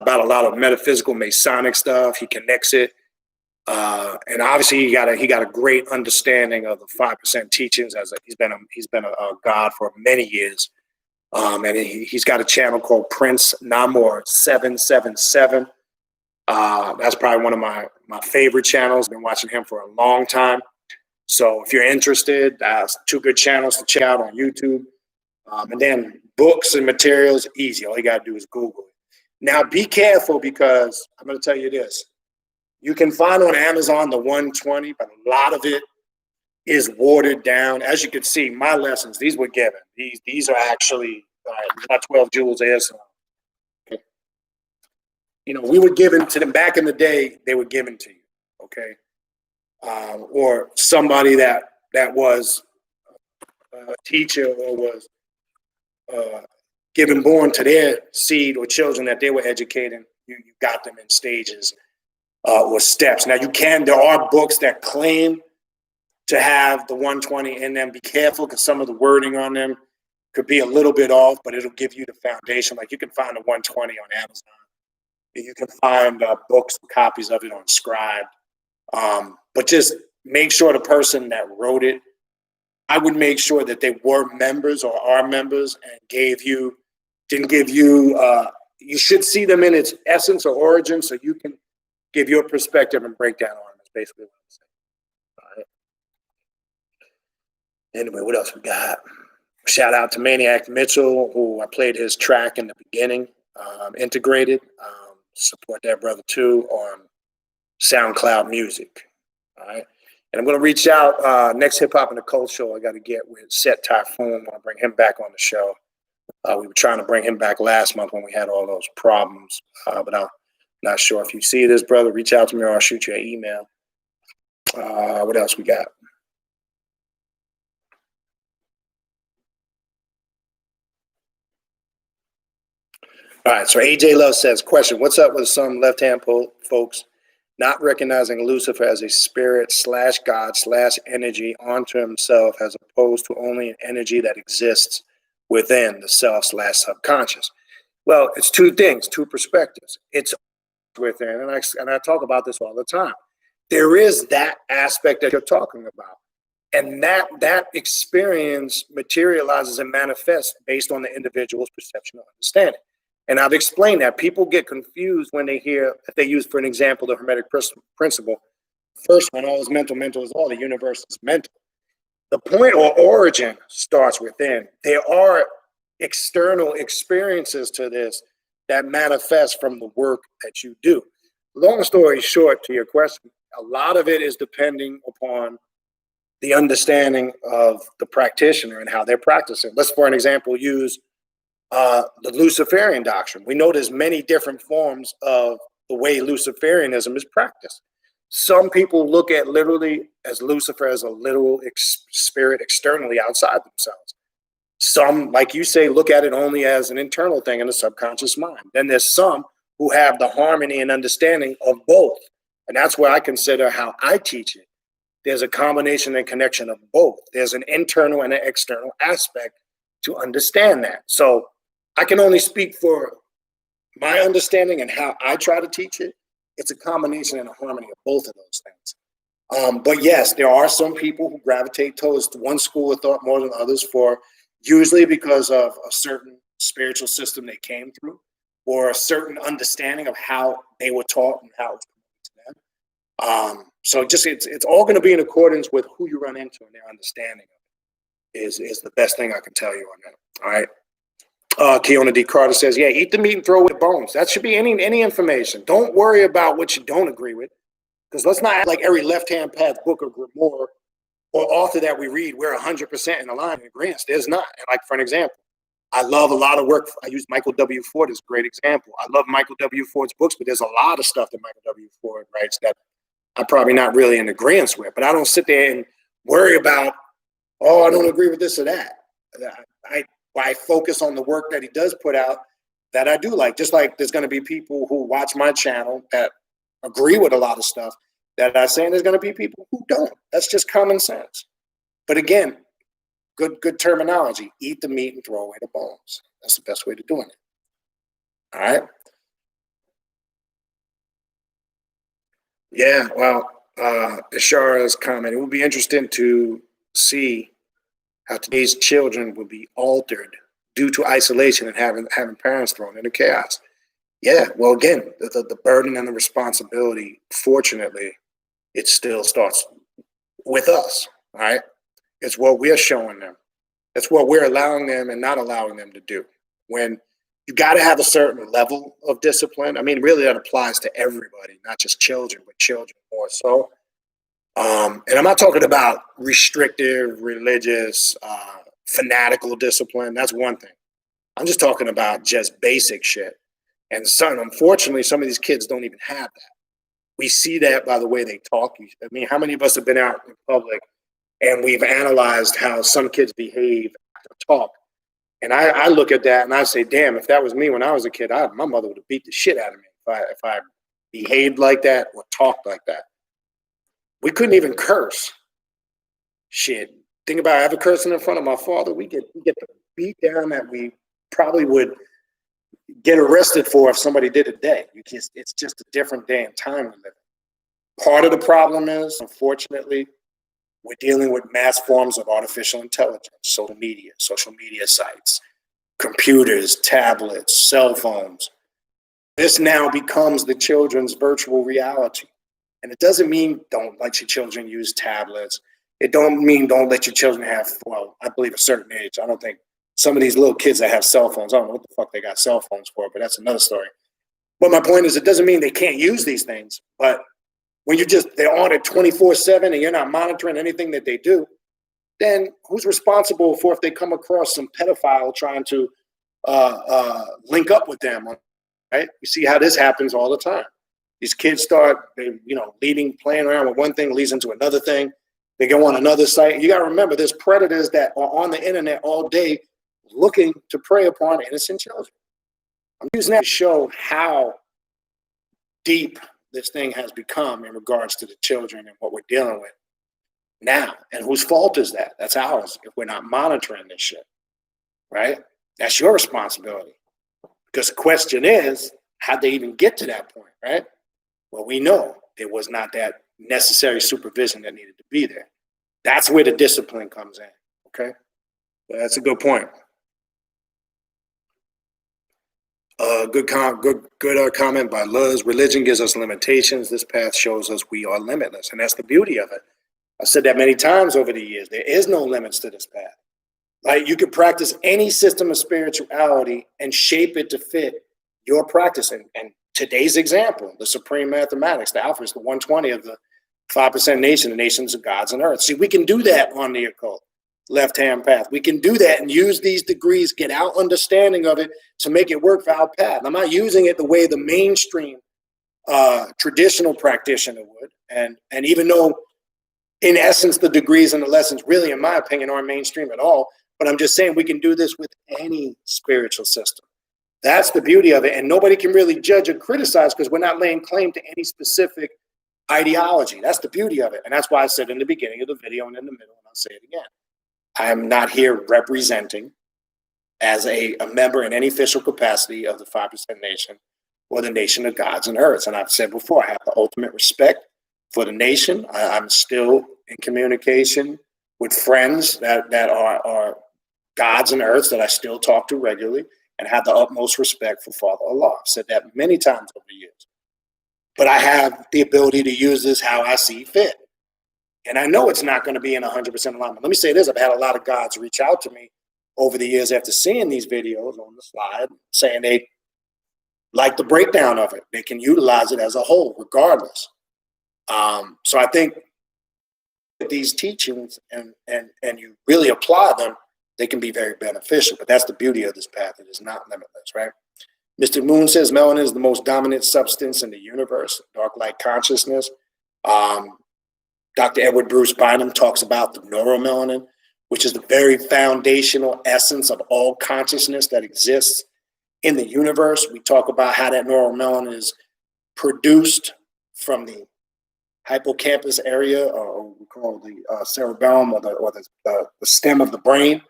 about a lot of metaphysical Masonic stuff. He connects it. And obviously he got a great understanding of the 5% teachings as he's been a god for many years. And he's got a channel called Prince Namor 777. That's probably one of my favorite channels. Been watching him for a long time. So if you're interested, that's 2 good channels to check out on YouTube. And then books and materials, easy. All you got to do is Google it. Now, be careful because I'm going to tell you this. You can find on Amazon the 120, but a lot of it is watered down. As you can see, my lessons, these were given. These are actually All right, my 12 jewels is. You know, we were given to them back in the day. They were given to you, okay, or somebody that was a teacher or was given born to their seed or children that they were educating. You got them in stages or steps. Now there are books that claim to have the 120 in them. Be careful because some of the wording on them could be a little bit off, but it'll give you the foundation. Like you can find the 120 on Amazon. You can find books, copies of it on Scribe. But just make sure the person that wrote it, I would make sure that they were members or are members and didn't give you, you should see them in its essence or origin so you can give your perspective and breakdown on them. That's basically what I'm saying. All right. Anyway, what else we got? Shout out to Maniac Mitchell, who I played his track in the beginning, integrated. Support that brother too on SoundCloud Music. All right. And I'm going to reach out next Hip Hop and the Cult show. I got to get with Set Typhoon. I'll bring him back on the show. We were trying to bring him back last month when we had all those problems. But I'm not sure if you see this, brother. Reach out to me or I'll shoot you an email. What else we got? All right, so AJ Love says, question, what's up with some left-hand folks not recognizing Lucifer as a spirit / God / energy onto himself as opposed to only an energy that exists within the self / subconscious? Well, it's two things, two perspectives. It's within, and I talk about this all the time. There is that aspect that you're talking about. And that experience materializes and manifests based on the individual's perception or understanding. And I've explained that. People get confused when they hear, if they use, for an example, the Hermetic principle. First one, all is mental, mental is all, the universe is mental. The point or origin starts within. There are external experiences to this that manifest from the work that you do. Long story short, to your question, a lot of it is depending upon the understanding of the practitioner and how they're practicing. Let's, for an example, use the Luciferian doctrine. We know there's many different forms of the way Luciferianism is practiced. Some people look at literally as Lucifer as a literal spirit externally outside themselves. Some, like you say, look at it only as an internal thing in the subconscious mind. Then there's some who have the harmony and understanding of both. And that's where I consider how I teach it. There's a combination and connection of both. There's an internal and an external aspect to understand that. So I can only speak for my understanding and how I try to teach it. It's a combination and a harmony of both of those things. But yes, there are some people who gravitate towards one school of thought more than others usually because of a certain spiritual system they came through or a certain understanding of how they were taught and how it's to them. So it's all going to be in accordance with who you run into and their understanding of it is the best thing I can tell you on that. All right. Keona D. Carter says, yeah, eat the meat and throw away the bones. That should be any information. Don't worry about what you don't agree with, because let's not act like every left-hand path book or grimoire or author that we read, we're 100% in alignment and agreement. There's not. And like, for an example, I love a lot of work. I use Michael W. Ford as a great example. I love Michael W. Ford's books, but there's a lot of stuff that Michael W. Ford writes that I'm probably not really in agreement with. But I don't sit there and worry about, oh, I don't agree with this or that. I focus on the work that he does put out that I do like. Just like there's going to be people who watch my channel that agree with a lot of stuff that I say, and there's going to be people who don't. That's just common sense. But again, good terminology. Eat the meat and throw away the bones. That's the best way to doing it. All right. Yeah, well, Ishara's comment, it will be interesting to see how today's children will be altered due to isolation and having parents thrown into chaos. Yeah, well, again, the burden and the responsibility, fortunately, it still starts with us, all right? It's what we're showing them. It's what we're allowing them and not allowing them to do. When you got to have a certain level of discipline. I mean, really, that applies to everybody, not just children, but children more so. And I'm not talking about restrictive, religious, fanatical discipline. That's one thing. I'm just talking about just basic shit. And unfortunately, some of these kids don't even have that. We see that by the way they talk. I mean, how many of us have been out in public and we've analyzed how some kids behave or talk? And I look at that and I say, damn, if that was me when I was a kid, my mother would have beat the shit out of me if I behaved like that or talked like that. We couldn't even curse. Shit. Think about ever cursing in front of my father. We get the beat down that we probably would get arrested for if somebody did it today. It's just a different day and time we live in. Part of the problem is, unfortunately, we're dealing with mass forms of artificial intelligence, social media sites, computers, tablets, cell phones. This now becomes the children's virtual reality. And it doesn't mean don't let your children use tablets. It don't mean don't let your children have, well, I believe a certain age. I don't think some of these little kids that have cell phones, I don't know what the fuck they got cell phones for, but that's another story. But my point is, it doesn't mean they can't use these things. But when they're on it 24/7 and you're not monitoring anything that they do, then who's responsible for if they come across some pedophile trying to link up with them, right? You see how this happens all the time. These kids start, playing around with one thing, leads into another thing. They go on another site. You got to remember, there's predators that are on the internet all day looking to prey upon innocent children. I'm using that to show how deep this thing has become in regards to the children and what we're dealing with now. And whose fault is that? That's ours if we're not monitoring this shit, right? That's your responsibility. Because the question is, how'd they even get to that point, right? Well, we know there was not that necessary supervision that needed to be there. That's where the discipline comes in, okay? That's a good point. Good comment by Luz. Religion gives us limitations. This path shows us we are limitless, and that's the beauty of it. I've said that many times over the years. There is no limits to this path. Like, you could practice any system of spirituality and shape it to fit your practice. And today's example, the supreme mathematics, the alpha is the 120 of the 5% nation, the nations of gods and earth. See, we can do that on the occult left-hand path. We can do that and use these degrees, get our understanding of it to make it work for our path. I'm not using it the way the mainstream traditional practitioner would. And even though, in essence, the degrees and the lessons really, in my opinion, aren't mainstream at all, but I'm just saying we can do this with any spiritual system. That's the beauty of it. And nobody can really judge or criticize because we're not laying claim to any specific ideology. That's the beauty of it. And that's why I said in the beginning of the video and in the middle, and I'll say it again. I am not here representing as a member in any official capacity of the 5% nation or the nation of gods and earths. And I've said before, I have the ultimate respect for the nation. I'm still in communication with friends that are gods and earths that I still talk to regularly and have the utmost respect for Father Allah. I've said that many times over the years. But I have the ability to use this how I see fit. And I know it's not going to be in 100% alignment. Let me say this. I've had a lot of gods reach out to me over the years after seeing these videos on the slide, saying they like the breakdown of it. They can utilize it as a whole, regardless. So I think these teachings and you really apply them, they can be very beneficial. But that's the beauty of this path. It is not limitless, right? Mr. Moon says melanin is the most dominant substance in the universe, dark light consciousness. Dr. Edward Bruce Bynum talks about the neuromelanin, which is the very foundational essence of all consciousness that exists in the universe. We talk about how that neuromelanin is produced from the hippocampus area, or we call the cerebellum, or the stem of the brain,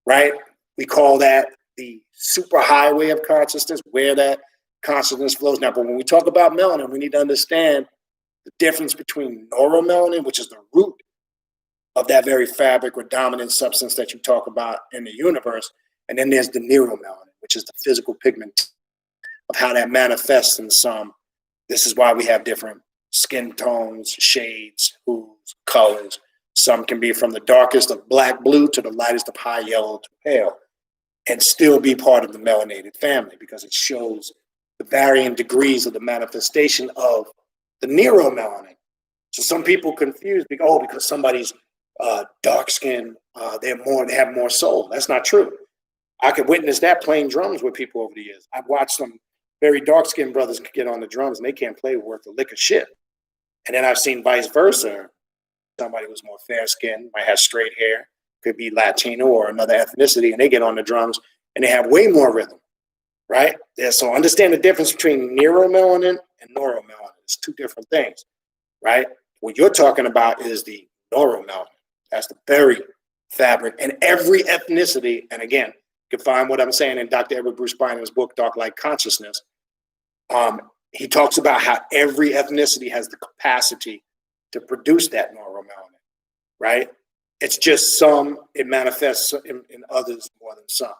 right? We call that the superhighway of consciousness, where that consciousness flows. Now, but when we talk about melanin, we need to understand the difference between neuromelanin, which is the root of that very fabric or dominant substance that you talk about in the universe, and then there's the neuromelanin, which is the physical pigment of how that manifests in some. This is why we have different skin tones, shades, hues, colors. Some can be from the darkest of black blue to the lightest of high yellow to pale, and still be part of the melanated family, because it shows the varying degrees of the manifestation of the neuromelanin. So some people confuse, because somebody's dark skin, they have more soul. That's not true. I could witness that playing drums with people over the years. I've watched some very dark-skinned brothers get on the drums and they can't play worth a lick of shit. And then I've seen vice versa. Somebody who's more fair-skinned, might have straight hair, could be Latino or another ethnicity, and they get on the drums and they have way more rhythm, right? Yeah, so understand the difference between neuromelanin and neuromelanin. It's two different things, right? What you're talking about is the neuromelanin. That's the very fabric. And every ethnicity, and again, you can find what I'm saying in Dr. Edward Bruce Biner's book, Dark Light Consciousness. He talks about how every ethnicity has the capacity to produce that neuromelanin, right? It's just some, it manifests in others more than some.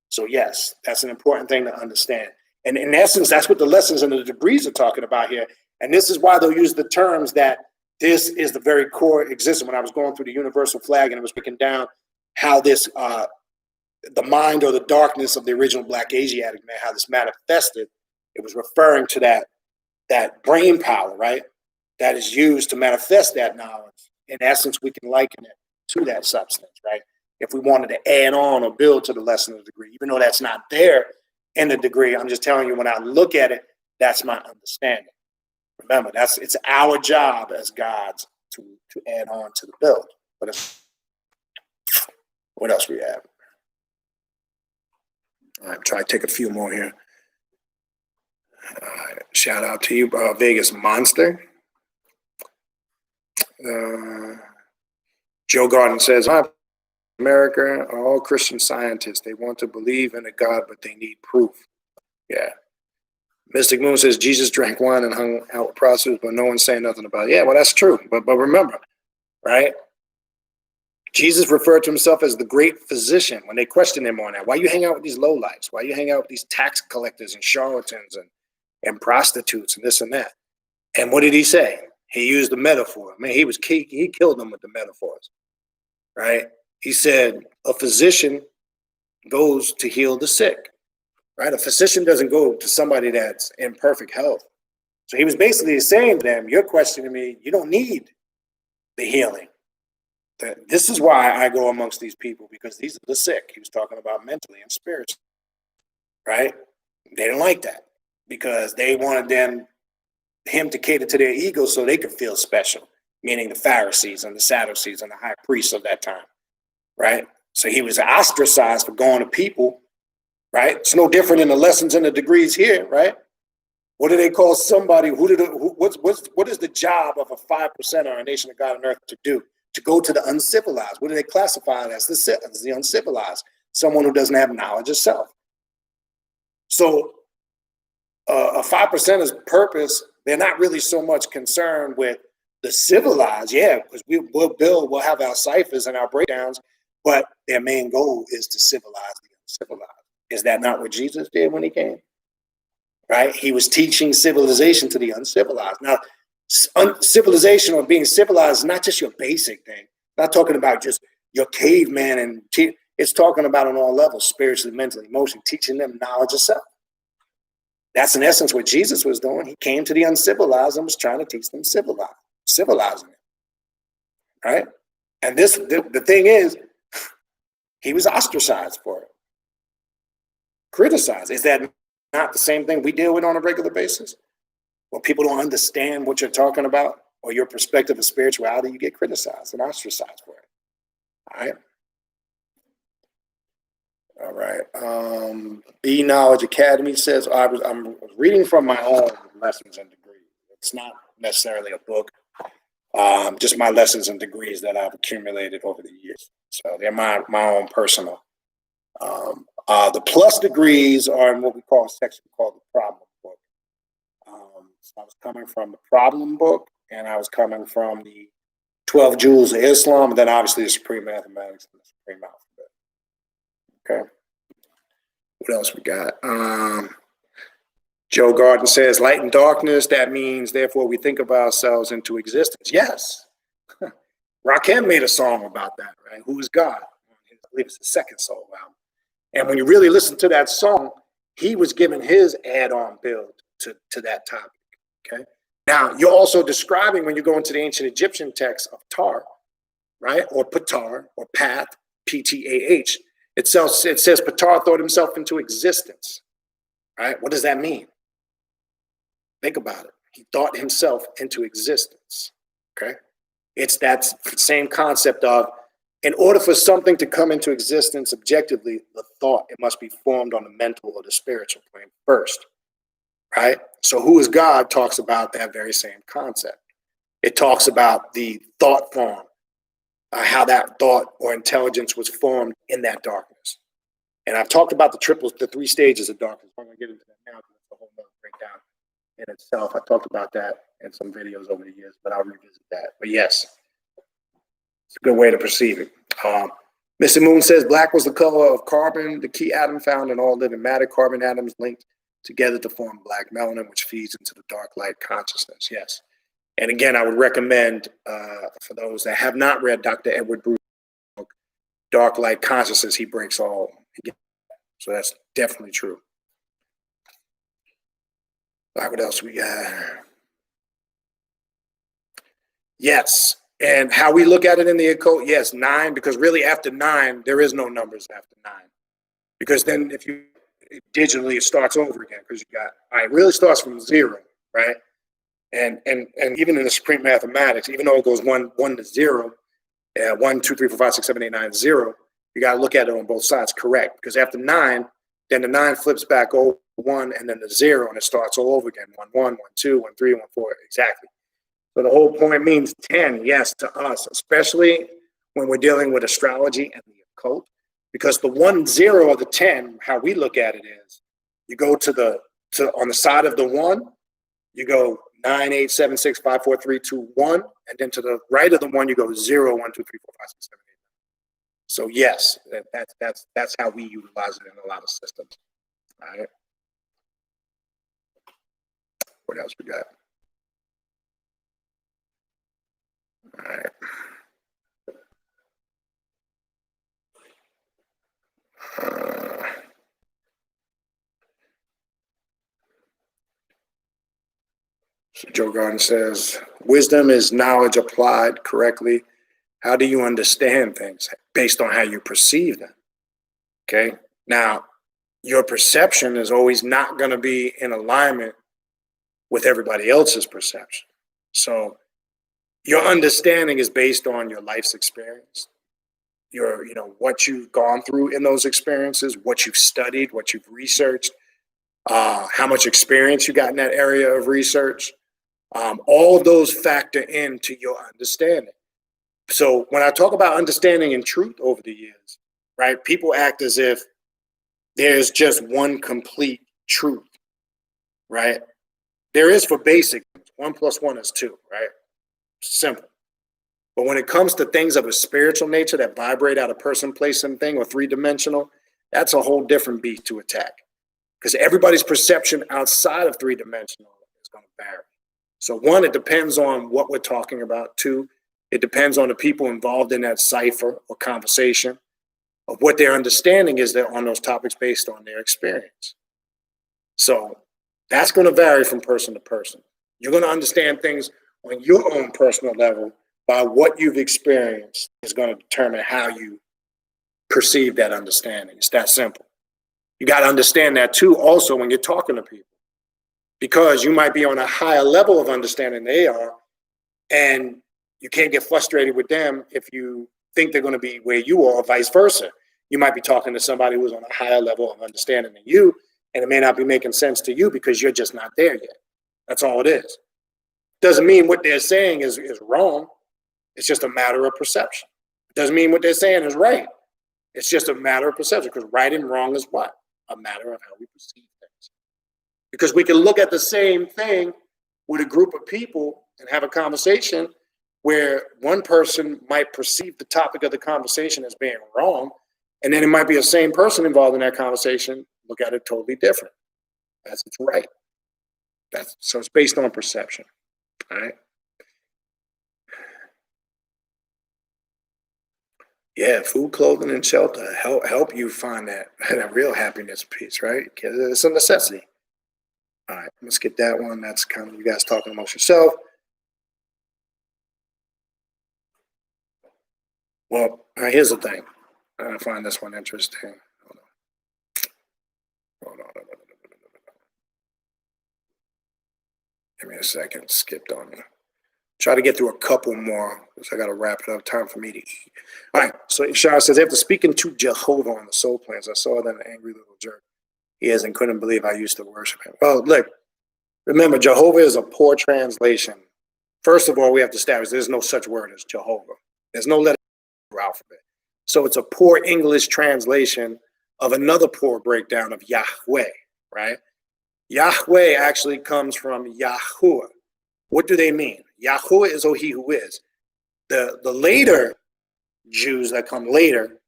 So yes, that's an important thing to understand. And in essence, that's what the lessons and the degrees are talking about here. And this is why they'll use the terms that this is the very core existence. When I was going through the universal flag and it was breaking down how this, the mind or the darkness of the original Black Asiatic man, how this manifested, it was referring to that brain power, right? That is used to manifest that knowledge. In essence, we can liken it to that substance, right? If we wanted to add on or build to the lesson of the degree, even though that's not there in the degree, I'm just telling you, when I look at it, that's my understanding. Remember, it's our job as gods to add on to the build. But what else we have? All right, try to take a few more here. Shout out to you, Vegas Monster. Joe Garden says, America are all Christian scientists. They want to believe in a God, but they need proof. Yeah. Mystic Moon says, Jesus drank wine and hung out with prostitutes, but no one's saying nothing about it. Yeah, well, that's true. But remember, right? Jesus referred to himself as the great physician when they questioned him on that. Why you hang out with these lowlifes? Why you hang out with these tax collectors and charlatans and prostitutes and this and that? And what did he say? He used the metaphor. Man, he killed them with the metaphors, right? He said, a physician goes to heal the sick, right? A physician doesn't go to somebody that's in perfect health. So he was basically saying to them, you're questioning me, you don't need the healing. This is why I go amongst these people, because these are the sick. He was talking about mentally and spiritually, right? They didn't like that because they wanted him to cater to their ego so they could feel special, meaning the Pharisees and the Sadducees and the high priests of that time, right? So he was ostracized for going to people, right? It's no different in the lessons and the degrees here, right? What do they call somebody? What is the job of a 5% or a nation of God on earth to do? To go to the uncivilized. What do they classify as the uncivilized? Someone who doesn't have knowledge of self. So a 5%'s purpose, they're not really so much concerned with the civilized, yeah, because we'll have our ciphers and our breakdowns, but their main goal is to civilize the uncivilized. Is that not what Jesus did when he came? Right? He was teaching civilization to the uncivilized. Now, civilization or being civilized is not just your basic thing. Not talking about just your caveman and it's talking about on all levels, spiritually, mentally, emotionally, teaching them knowledge of self. That's in essence what Jesus was doing. He came to the uncivilized and was trying to teach them civilizing them. Right? And the thing is, he was ostracized for it. Criticized. Is that not the same thing we deal with on a regular basis? When people don't understand what you're talking about or your perspective of spirituality, you get criticized and ostracized for it. All right. B Knowledge Academy says, I'm reading from my own lessons and degrees. It's not necessarily a book, just my lessons and degrees that I've accumulated over the years. So they're my own personal. The plus degrees are in what we call a section called the problem book. So I was coming from the problem book, and I was coming from the 12 Jewels of Islam, and then obviously the Supreme Mathematics and the Supreme Alphabet. Okay. What else we got? Joe Garden says, light and darkness, that means, therefore, we think of ourselves into existence. Yes. Rakim made a song about that, right? Who is God? I believe it's the second soul album. And when you really listen to that song, he was giving his add-on build to that topic. Okay. Now, you're also describing, when you go into the ancient Egyptian text of Tar, right? Or Patar, or Path, Ptah, It says Ptah thought himself into existence. Right? What does that mean? Think about it. He thought himself into existence. Okay? It's that same concept of, in order for something to come into existence objectively, the thought, it must be formed on the mental or the spiritual plane first. Right? So who is God talks about that very same concept. It talks about the thought form, how that thought or intelligence was formed in that darkness. And I've talked about the 3 stages of darkness. I'm going to get into that now because it's a whole nother breakdown in itself. I talked about that in some videos over the years, but I'll revisit that. But yes, it's a good way to perceive it. Mr. Moon says black was the color of carbon, the key atom found in all living matter. Carbon atoms linked together to form black melanin, which feeds into the dark light consciousness. Yes. And again, I would recommend for those that have not read Dr. Edward Bruce's book, Dark Light Consciousness, he breaks all. So that's definitely true. All right, what else we got? Yes. And how we look at it in the occult, yes, 9, because really after 9, there is no numbers after 9. Because then if you digitally, it starts over again, because you got, all right, it really starts from 0, right? And even in the supreme mathematics, even though it goes 1 to 0, 1, 2, 3, 4, 5, 6, 7, 8, 9, 0, you got to look at it on both sides, correct? Because after 9, then the 9 flips back over 1 and then the 0, and it starts all over again. 1, 1, 1, 2, 1, 3, 1, 4, exactly. So the whole point means 10, yes, to us, especially when we're dealing with astrology and the occult, because the 1, 0 of the 10, how we look at it is, you go on the side of the 1, you go 9, 8, 7, 6, 5, 4, 3, 2, 1, and then to the right of the 1, you go 0, 1, 2, 3, 4, 5, 6, 7, 8. So yes, that's how we utilize it in a lot of systems. All right. What else we got? All right. So Joe Garden says, wisdom is knowledge applied correctly. How do you understand things? Based on how you perceive them. Okay. Now, your perception is always not going to be in alignment with everybody else's perception. So your understanding is based on your life's experience, what you've gone through in those experiences, what you've studied, what you've researched, how much experience you got in that area of research. All of those factor into your understanding. So when I talk about understanding and truth over the years, right, people act as if there's just one complete truth, right? There is for basic, 1 + 1 is 2, right? Simple. But when it comes to things of a spiritual nature that vibrate out of person, place, and thing, or 3-dimensional, that's a whole different beast to attack. Because everybody's perception outside of 3-dimensional is going to vary. So 1, it depends on what we're talking about. 2, it depends on the people involved in that cipher or conversation of what their understanding is there on those topics based on their experience. So that's going to vary from person to person. You're going to understand things on your own personal level by what you've experienced is going to determine how you perceive that understanding. It's that simple. You got to understand that too also when you're talking to people, because you might be on a higher level of understanding they are, and you can't get frustrated with them if you think they're going to be where you are, or vice versa. You might be talking to somebody who's on a higher level of understanding than you, and it may not be making sense to you because you're just not there yet. That's all it is. Doesn't mean what they're saying is wrong. It's just a matter of perception. Doesn't mean what they're saying is right. It's just a matter of perception, because right and wrong is what? A matter of how we perceive things. Because we can look at the same thing with a group of people and have a conversation where one person might perceive the topic of the conversation as being wrong, and then it might be the same person involved in that conversation look at it totally different. That's it's right. So it's based on perception. All right. Yeah, food, clothing, and shelter help you find that real happiness piece, right? Because it's a necessity. All right, let's get that one. That's kind of you guys talking amongst yourself. Well, here's the thing. I find this one interesting. Hold on. Give me a second. Skipped on me. Try to get through a couple more because I got to wrap it up. Time for me to eat. All right. So Ishar says, after speaking to Jehovah on the soul planes, I saw that an angry little jerk he is and couldn't believe I used to worship him. Well, look, remember, Jehovah is a poor translation. First of all, we have to establish there's no such word as Jehovah. There's no letter in the alphabet. So it's a poor English translation of another poor breakdown of Yahweh, right? Yahweh actually comes from Yahuwah. What do they mean? Yahuwah is he who is. The later Jews that come later,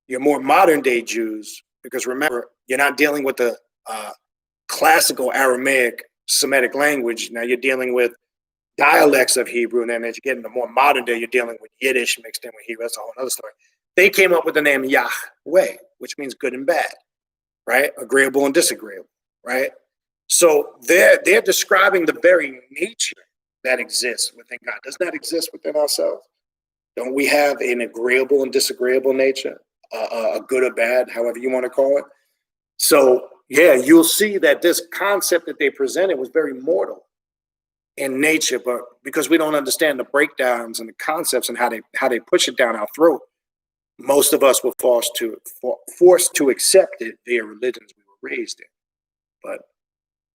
your more modern day Jews, because remember, you're not dealing with the classical Aramaic Semitic language. Now you're dealing with dialects of Hebrew, and then as you get into more modern day, you're dealing with Yiddish mixed in with Hebrew. That's a whole other story. They came up with the name Yahweh, which means good and bad, right? Agreeable and disagreeable, right? So they're describing the very nature that exists within God. Does that exist within ourselves? Don't we have an agreeable and disagreeable nature, a good or bad, however you want to call it? So yeah, you'll see that this concept that they presented was very mortal in nature, but because we don't understand the breakdowns and the concepts and how they push it down our throat, most of us were forced to accept it via religions we were raised in. But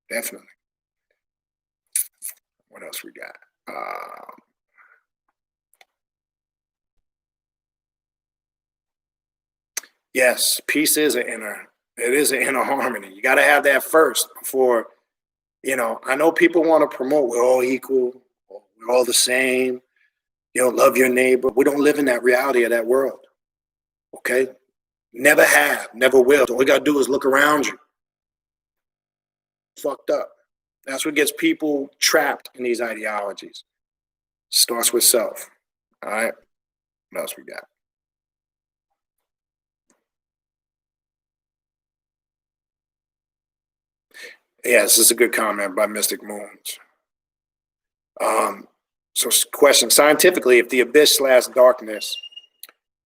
definitely. What else we got? Yes, peace is it is an inner harmony. You got to have that first before, I know people want to promote we're all equal, we're all the same, love your neighbor. We don't live in that reality of that world. Okay? Never have, never will. All you got to do is look around you. Fucked up. That's what gets people trapped in these ideologies. Starts with self. All right? What else we got? Yes, this is a good comment by Mystic Moons. So question, scientifically, if the abyss/darkness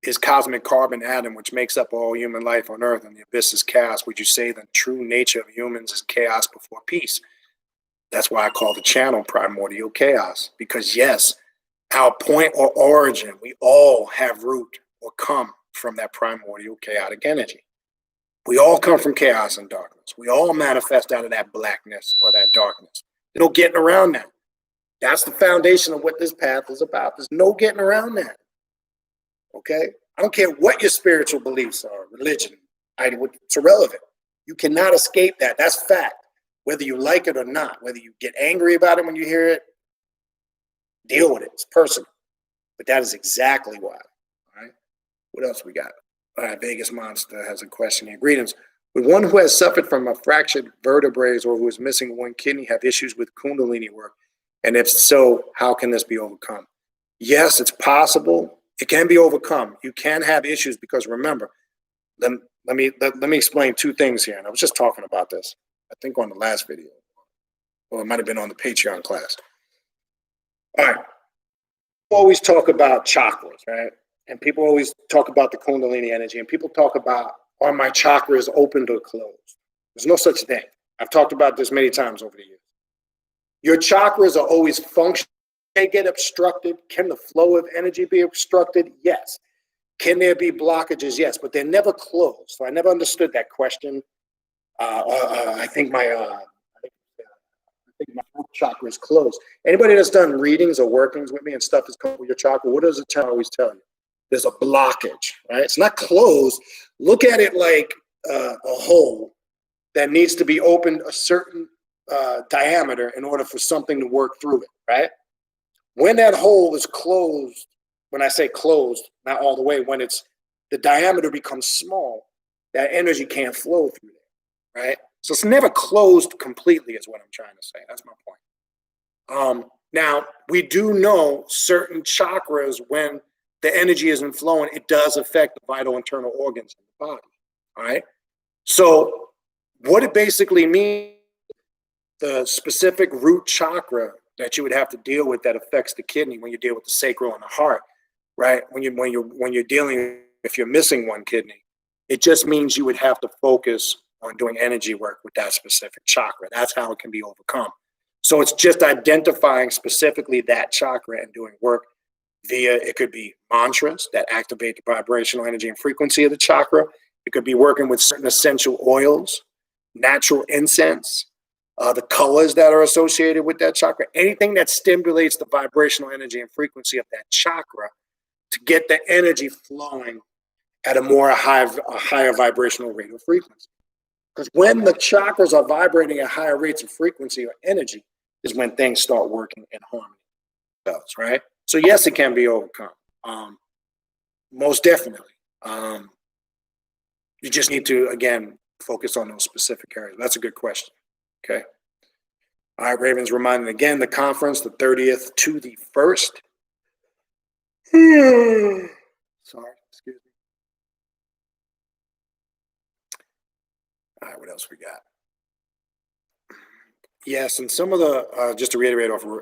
is cosmic carbon atom, which makes up all human life on Earth, and the abyss is chaos, would you say the true nature of humans is chaos before peace? That's why I call the channel primordial chaos, because yes, our point or origin, we all have root or come from that primordial chaotic energy. We all come from chaos and darkness. We all manifest out of that blackness or that darkness. There's no getting around that. That's the foundation of what this path is about. There's no getting around that. Okay? I don't care what your spiritual beliefs are, religion, it's irrelevant. You cannot escape that. That's fact. Whether you like it or not, whether you get angry about it when you hear it, deal with it. It's personal. But that is exactly why. All right? What else we got? All right, Vegas Monster has a question here. Greetings. Would one who has suffered from a fractured vertebrae or who is missing one kidney have issues with Kundalini work? And if so, how can this be overcome? Yes, it's possible. It can be overcome. You can have issues because remember, let me explain two things here. And I was just talking about this, I think on the last video, or it might have been on the Patreon class. All right. People always talk about chakras, right? And people always talk about the Kundalini energy, and people talk about, are my chakras opened or closed? There's no such thing. I've talked about this many times over the years. Your chakras are always functioning. They get obstructed. Can the flow of energy be obstructed? Yes. Can there be blockages? Yes, but they're never closed. So I never understood that question. I think my chakra is closed. Anybody that's done readings or workings with me and stuff is called your chakra, what does it always tell you? There's a blockage, right? It's not closed. Look at it like a hole that needs to be opened a certain diameter in order for something to work through it, right? When that hole is closed, when I say closed, not all the way, when the diameter becomes small, that energy can't flow through there, right? So it's never closed completely is what I'm trying to say. That's my point. Now, we do know certain chakras, when the energy isn't flowing, it does affect the vital internal organs in the body, all right? So what it basically means, the specific root chakra that you would have to deal with that affects the kidney when you deal with the sacral and the heart, right? When you're dealing if you're missing one kidney, it just means you would have to focus on doing energy work with that specific chakra. That's how it can be overcome. So it's just identifying specifically that chakra and doing work via, it could be mantras that activate the vibrational energy and frequency of the chakra. It could be working with certain essential oils, natural incense, the colors that are associated with that chakra, anything that stimulates the vibrational energy and frequency of that chakra to get the energy flowing at a higher vibrational rate of frequency. Because when the chakras are vibrating at higher rates of frequency or energy is when things start working in harmony with themselves, right? So yes, it can be overcome. Most definitely. You just need to, again, focus on those specific areas. That's a good question. Okay. All right, Ravens reminding again, the conference, the 30th to the 1st. Sorry, excuse me. All right, what else we got? Yes, and some of the, just to reiterate off the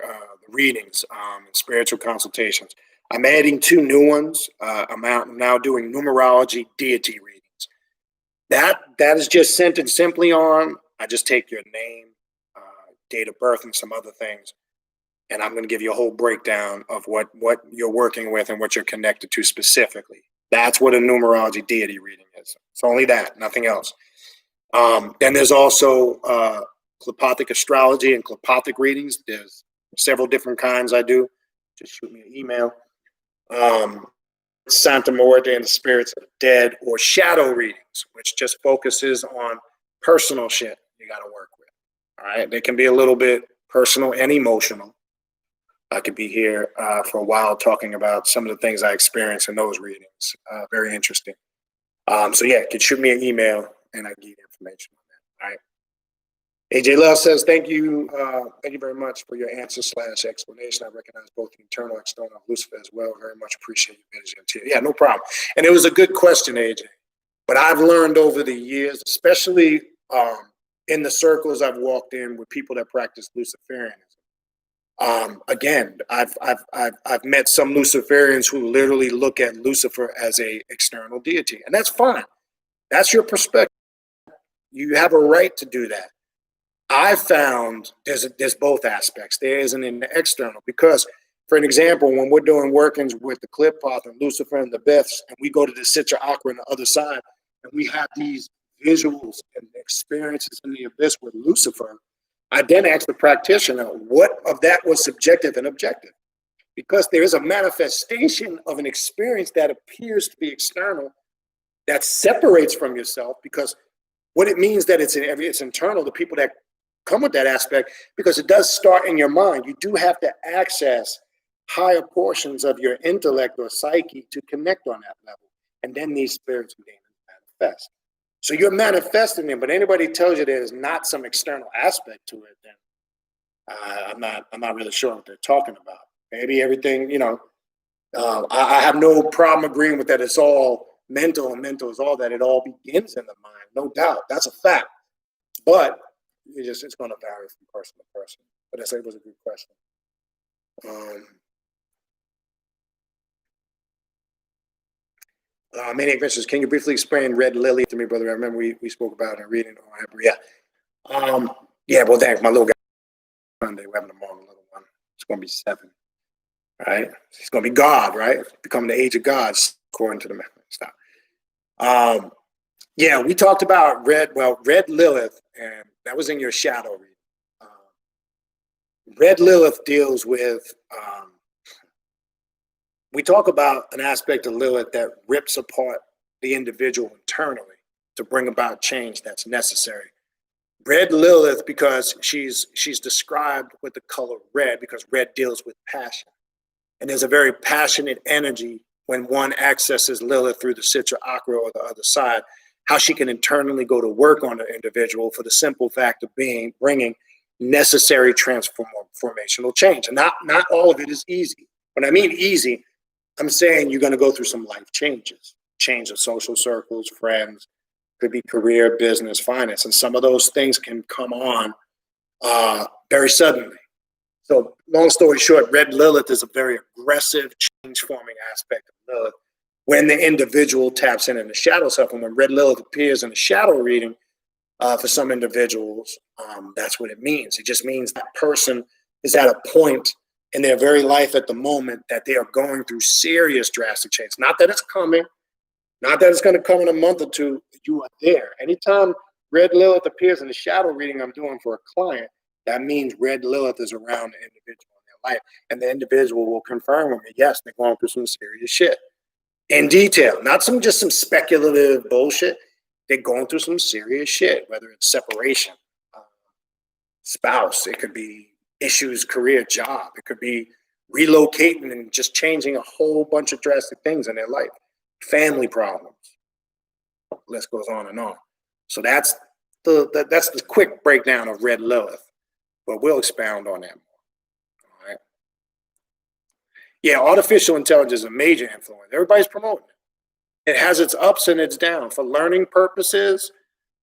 readings, spiritual consultations, I'm adding 2 new ones. I'm now doing numerology deity readings. That is just sent and simply on. I just take your name, date of birth, and some other things, and I'm going to give you a whole breakdown of what you're working with and what you're connected to specifically. That's what a numerology deity reading is. It's only that, nothing else. Then there's also telepathic astrology and telepathic readings. There's several different kinds I do. Just shoot me an email. Santa Muerte and the spirits of the dead, or shadow readings, which just focuses on personal shit you got to work with. All right. They can be a little bit personal and emotional. I could be here for a while talking about some of the things I experienced in those readings. Very interesting. So yeah, you can shoot me an email and I can give you information on that. All right. AJ Love says, thank you very much for your answer / explanation. I recognize both the internal and external Lucifer as well. Very much appreciate your energy. Yeah, no problem. And it was a good question, AJ. But I've learned over the years, especially in the circles I've walked in with people that practice Luciferianism. Again, I've met some Luciferians who literally look at Lucifer as a external deity, and that's fine. That's your perspective. You have a right to do that. I found there's both aspects. There is an external, because, for an example, when we're doing workings with the Clip Path and Lucifer and the Beths, and we go to the Citra Aqua on the other side, and we have these visuals and experiences in the abyss with Lucifer, I then ask the practitioner, what of that was subjective and objective? Because there is a manifestation of an experience that appears to be external, that separates from yourself, because what it means that it's internal, the people that come with that aspect, because it does start in your mind. You do have to access higher portions of your intellect or psyche to connect on that level. And then these spirits and demons manifest. So you're manifesting them, but anybody tells you there's not some external aspect to it, then I'm not really sure what they're talking about. Maybe everything, I have no problem agreeing with that. It's all mental, and mental is all that. It all begins in the mind, no doubt. That's a fact. But it's going to vary from person to person. But I say it was a good question. Many adventures. Can you briefly explain Red Lily to me, brother? I remember we spoke about it in reading. Yeah. Well, thanks. My little guy Sunday, we're having a little one. It's going to be 7. Right? It's going to be God, right? Becoming the age of God, according to the method. Stop. Yeah, we talked about Red Lilith, and that was in your shadow reading. Red Lilith deals with, we talk about an aspect of Lilith that rips apart the individual internally to bring about change that's necessary. Red Lilith, because she's described with the color red, because red deals with passion. And there's a very passionate energy when one accesses Lilith through the Citra Aqua or the other side, how she can internally go to work on the individual for the simple fact of bringing necessary transformational change. And not all of it is easy. When I mean easy, I'm saying you're going to go through some life changes, change of social circles, friends, could be career, business, finance. And some of those things can come on very suddenly. So long story short, Red Lilith is a very aggressive, change-forming aspect of Lilith when the individual taps in the shadow self. And when red Lilith appears in the shadow reading, for some individuals, that's what it means. It just means that person is at a point in their very life at the moment that they are going through serious drastic change. Not that it's coming, not that it's going to come in a month or two. You are there. Anytime red Lilith appears in the shadow reading I'm doing for a client, that means red Lilith is around the individual in their life. And the individual will confirm with me, yes, they're going through some serious shit. In detail, not just some speculative bullshit. They're going through some serious shit, whether it's separation, spouse, it could be issues, career, job, it could be relocating and just changing a whole bunch of drastic things in their life, family problems. List goes on and on. So that's the quick breakdown of red Lilith, but we'll expound on that more. All right. Yeah, artificial intelligence is a major influence. Everybody's promoting it. It has its ups and its downs. For learning purposes,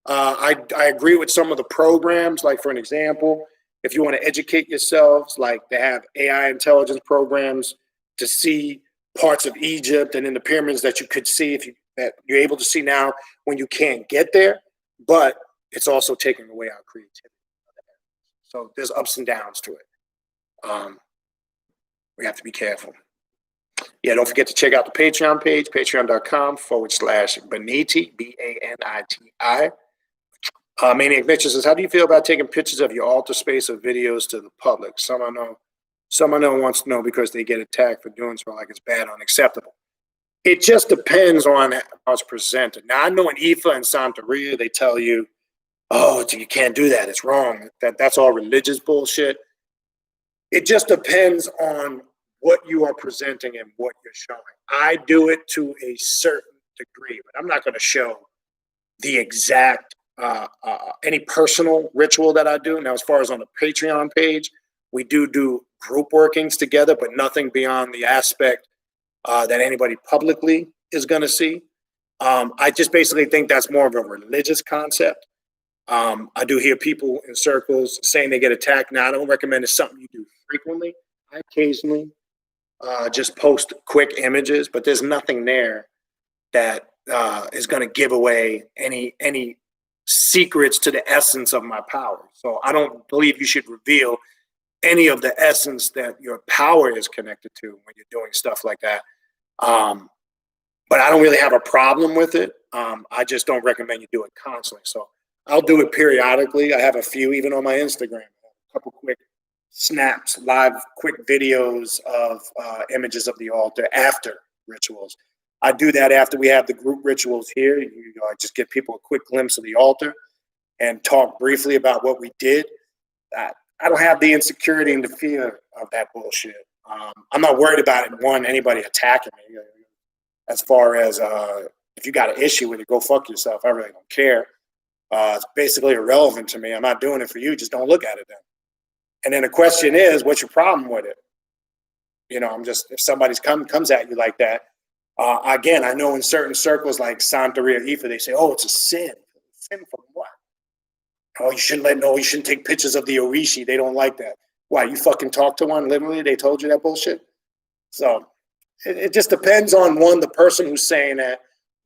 I agree with some of the programs. Like, for an example, if you want to educate yourselves, like they have AI intelligence programs to see parts of Egypt and in the pyramids that you could see that you're able to see now when you can't get there. But it's also taking away our creativity. So there's ups and downs to it. We have to be careful. Yeah, don't forget to check out the Patreon page, patreon.com/Baniti, Baniti. Maniac Mitchell says, how do you feel about taking pictures of your altar space or videos to the public? Some I know wants to know because they get attacked for doing so, like it's bad or unacceptable. It just depends on how it's presented. Now, I know in Ifa and Santeria, they tell you, oh, you can't do that. It's wrong. That's all religious bullshit. It just depends on what you are presenting and what you're showing. I do it to a certain degree, but I'm not going to show the exact any personal ritual that I do. Now, as far as on the Patreon page, we do group workings together, but nothing beyond the aspect that anybody publicly is going to see. I just basically think that's more of a religious concept. I do hear people in circles saying they get attacked. Now, I don't recommend it's something you do frequently. I occasionally just post quick images, but there's nothing there that is going to give away any secrets to the essence of my power. So I don't believe you should reveal any of the essence that your power is connected to when you're doing stuff like that. But I don't really have a problem with it. I just don't recommend you do it constantly. So I'll do it periodically. I have a few even on my Instagram, a couple quick snaps, live quick videos of images of the altar after rituals. I do that after we have the group rituals here. I just give people a quick glimpse of the altar and talk briefly about what we did. I don't have the insecurity and the fear of that bullshit. I'm not worried about anybody attacking me. As far as if you got an issue with it, go fuck yourself. I really don't care. It's basically irrelevant to me. I'm not doing it for you. Just don't look at it then. And then the question is, what's your problem with it? If somebody comes at you like that, again, I know in certain circles like Santeria Ifa, they say, oh, it's a sin. Sin from what? Oh, you shouldn't take pictures of the Orishi. They don't like that. Why, you fucking talk to one, literally? They told you that bullshit? So it just depends on the person who's saying that,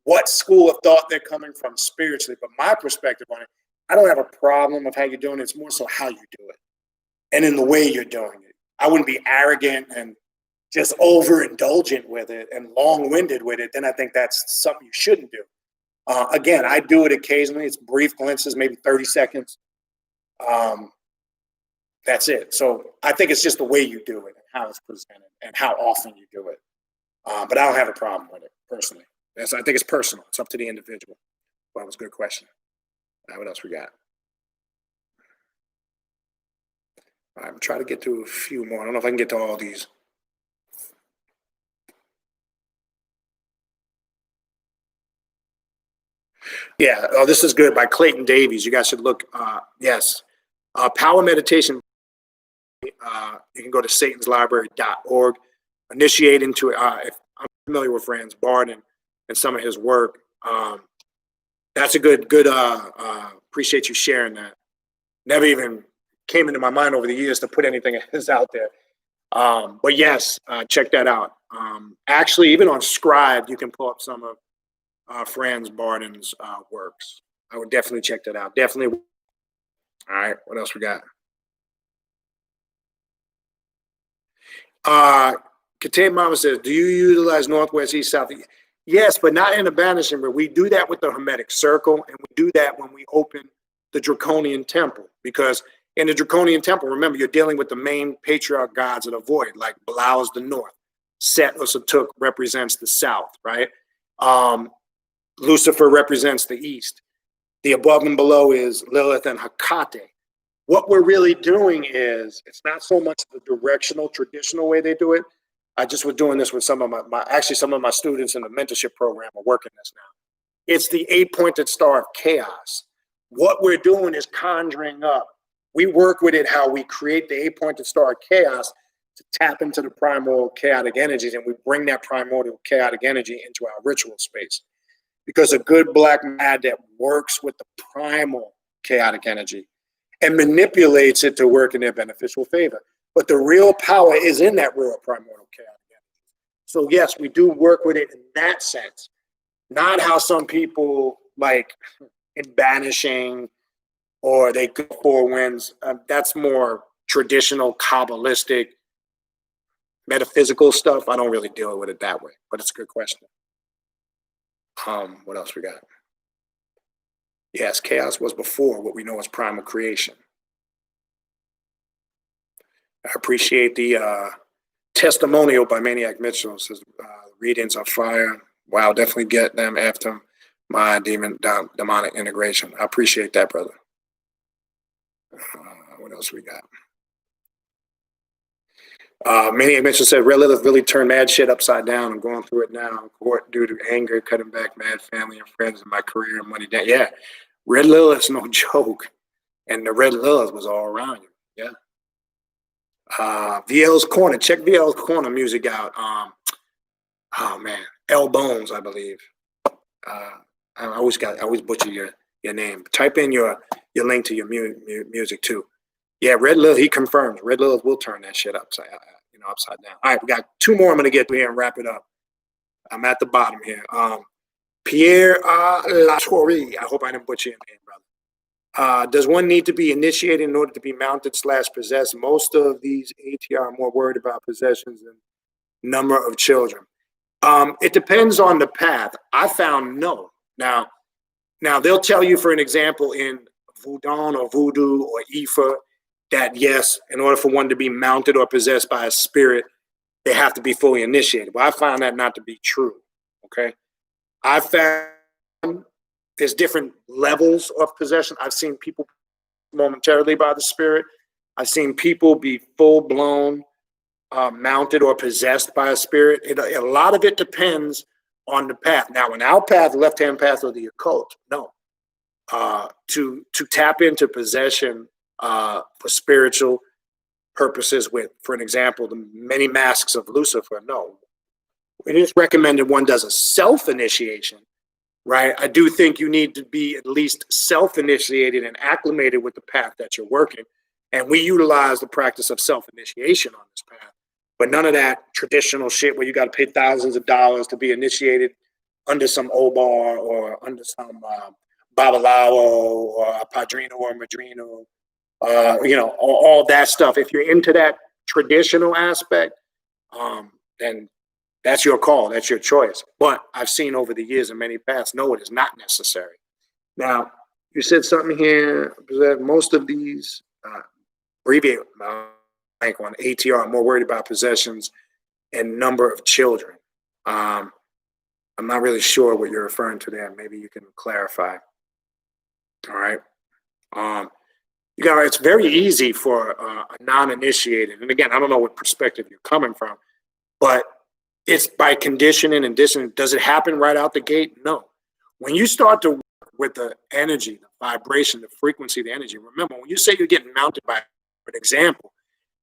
what school of thought they're coming from spiritually. But my perspective on it, I don't have a problem with how you're doing it. It's more so how you do it and in the way you're doing it. I wouldn't be arrogant and just overindulgent with it and long-winded with it. Then I think that's something you shouldn't do. Again, I do it occasionally. It's brief glimpses, maybe 30 seconds. That's it. So I think it's just the way you do it and how it's presented and how often you do it. But I don't have a problem with it personally. I think it's personal. It's up to the individual. Well, that was a good question. All right, what else we got? All right, I'm trying to get to a few more. I don't know if I can get to all these. Yeah, this is good by Clayton Davies. You guys should look. Yes. Power meditation. You can go to satanslibrary.org. Initiate into it. If I'm familiar with Franz Barden and some of his work. That's a good, appreciate you sharing that. Never even came into my mind over the years to put anything of his out there. But yes, check that out. Actually, even on Scribe, you can pull up some of Franz Barden's works. I would definitely check that out. Definitely. All right, what else we got? Katay Mama says, do you utilize northwest, east, south? Yes, but not in a banishing, but we do that with the Hermetic Circle, and we do that when we open the Draconian Temple, because in the Draconian Temple, remember, you're dealing with the main patriarch gods of the void, like Belial is the north, Set or Satuk represents the south, right? Lucifer represents the east. The above and below is Lilith and Hecate. What we're really doing is, it's not so much the directional, traditional way they do it. I just was doing this with some of some of my students in the mentorship program are working this now. It's the 8-pointed star of chaos. What we're doing is conjuring up. We work with it how we create the 8-pointed star of chaos to tap into the primordial chaotic energies, and we bring that primordial chaotic energy into our ritual space. Because a good black mad that works with the primal chaotic energy and manipulates it to work in their beneficial favor. But the real power is in that real primordial chaotic energy. So yes, we do work with it in that sense. Not how some people like in banishing or they go for winds. That's more traditional, Kabbalistic, metaphysical stuff. I don't really deal with it that way, but it's a good question. What else we got? Yes, chaos was before what we know as primal creation. I appreciate the testimonial by Maniac Mitchell. It says readings are fire. Wow, definitely get them after my demonic integration. I appreciate that, brother. What else we got? Maniac Mitchell said, Red Lilith really turned mad shit upside down. I'm going through it now in court due to anger, cutting back mad family and friends in my career and money down. Yeah, Red Lilith's no joke. And the Red Lilith was all around you. Yeah. VL's Corner. Check VL's Corner music out. Oh man, L Bones, I believe. I always butcher your name. Type in your link to your music too. Yeah, Red Lilith. He confirms Red Lilith will turn that shit upside down. All right, we got 2 more. I'm gonna get to here and wrap it up. I'm at the bottom here. Pierre Latorre. I hope I didn't butcher your name, brother. Does one need to be initiated in order to be mounted / possessed? Most of these ATR are more worried about possessions than number of children. It depends on the path. I found no. Now they'll tell you, for an example, in Voodoo or Voodoo or Ifa, that yes, in order for one to be mounted or possessed by a spirit, they have to be fully initiated. But I found that not to be true. Okay, I found there's different levels of possession. I've seen people momentarily by the spirit. I've seen people be full-blown mounted or possessed by a spirit. A lot of it depends on the path. Now, in our path, the left-hand path of the occult, no. To tap into possession for spiritual purposes with, for an example, the many masks of Lucifer, no. It is recommended one does a self-initiation, right? I do think you need to be at least self-initiated and acclimated with the path that you're working. And we utilize the practice of self-initiation on this path. But none of that traditional shit where you got to pay thousands of dollars to be initiated under some Obar or under some Babalao or a Padrino or Madrino, all that stuff. If you're into that traditional aspect, then that's your call. That's your choice. But I've seen over the years in many paths, no, it is not necessary. Now, you said something here that most of these abbreviate like on ATR, I'm more worried about possessions and number of children. I'm not really sure what you're referring to there. Maybe you can clarify. All right. It's very easy for a non-initiated, and again, I don't know what perspective you're coming from, but it's by conditioning and distance. Does it happen right out the gate? No. When you start to work with the energy, the vibration, the frequency, the energy, remember, when you say you're getting mounted by, for example,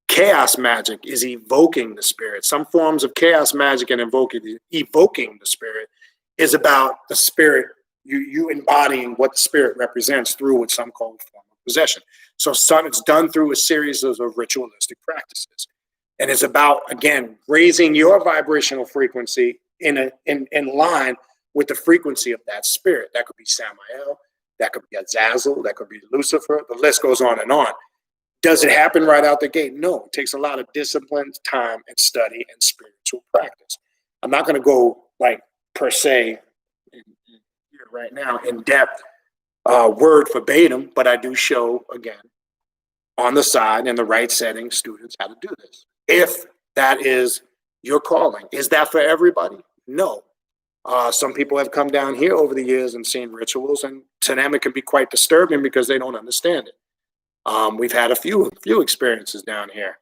chaos magic is evoking the spirit. Some forms of chaos magic and evoking the spirit is about the spirit, you embodying what the spirit represents through what some call form of possession. So it's done through a series of ritualistic practices. And it's about, again, raising your vibrational frequency in line with the frequency of that spirit. That could be Samael, that could be Azazel, that could be Lucifer. The list goes on and on. Does it happen right out the gate? No. It takes a lot of discipline, time, and study and spiritual practice. I'm not going to go like per se here right now in depth, word verbatim, but I do show, again, on the side in the right setting, students how to do this. If that is your calling. Is that for everybody? No. Some people have come down here over the years and seen rituals, and to them it can be quite disturbing because they don't understand it. We've had a few experiences down here.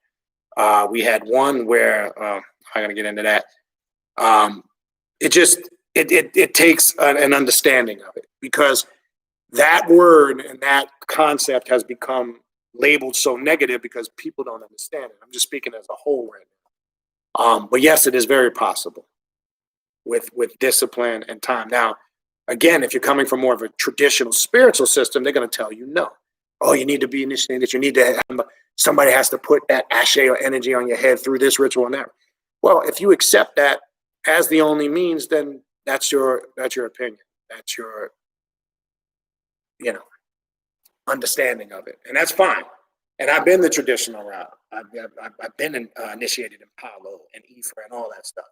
We had one where I'm going to get into that. It takes an understanding of it, because that word and that concept has become labeled so negative because people don't understand it. I'm just speaking as a whole right now. But yes, it is very possible with discipline and time. Now, again, if you're coming from more of a traditional spiritual system, they're going to tell you no. Oh, you need to be initiated. You need to have, somebody has to put that ashe or energy on your head through this ritual and that. Well, if you accept that as the only means, then that's your opinion. That's your, understanding of it, and that's fine. And I've been the traditional route. I've been initiated in Palo and Ifa and all that stuff.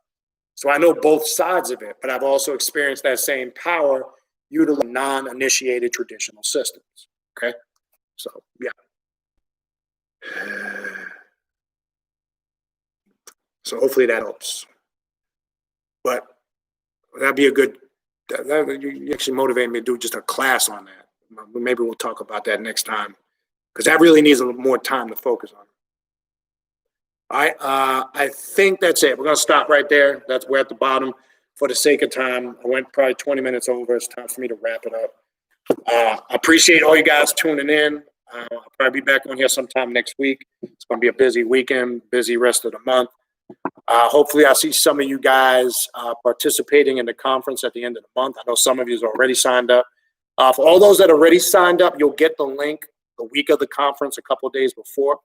So I know both sides of it, but I've also experienced that same power utilizing non-initiated traditional systems. Okay, so yeah. So hopefully that helps. But that'd be a good. You actually motivated me to do just a class on that. Maybe we'll talk about that next time, because that really needs a little more time to focus on. All right, I think that's it. We're going to stop right there. We're at the bottom for the sake of time. I went probably 20 minutes over. It's time for me to wrap it up. I appreciate all you guys tuning in. I'll probably be back on here sometime next week. It's going to be a busy weekend, busy rest of the month. Hopefully I'll see some of you guys participating in the conference at the end of the month. I know some of you have already signed up. For all those that already signed up, you'll get the link the week of the conference a couple of days before.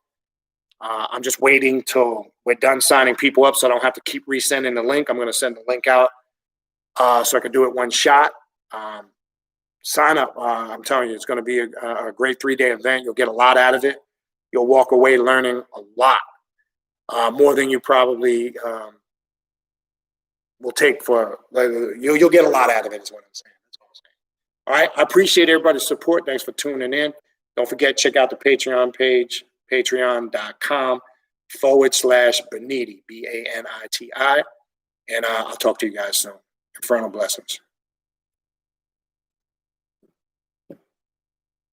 I'm just waiting till we're done signing people up so I don't have to keep resending the link. I'm going to send the link out so I can do it one shot. Sign up. I'm telling you, it's going to be a great 3-day event. You'll get a lot out of it. You'll walk away learning a lot, more than you probably will take for. You'll get a lot out of it, is what I'm saying. That's what I'm saying. All right. I appreciate everybody's support. Thanks for tuning in. Don't forget, check out the Patreon page, patreon.com/Baniti, Baniti. And I'll talk to you guys soon. Infernal blessings.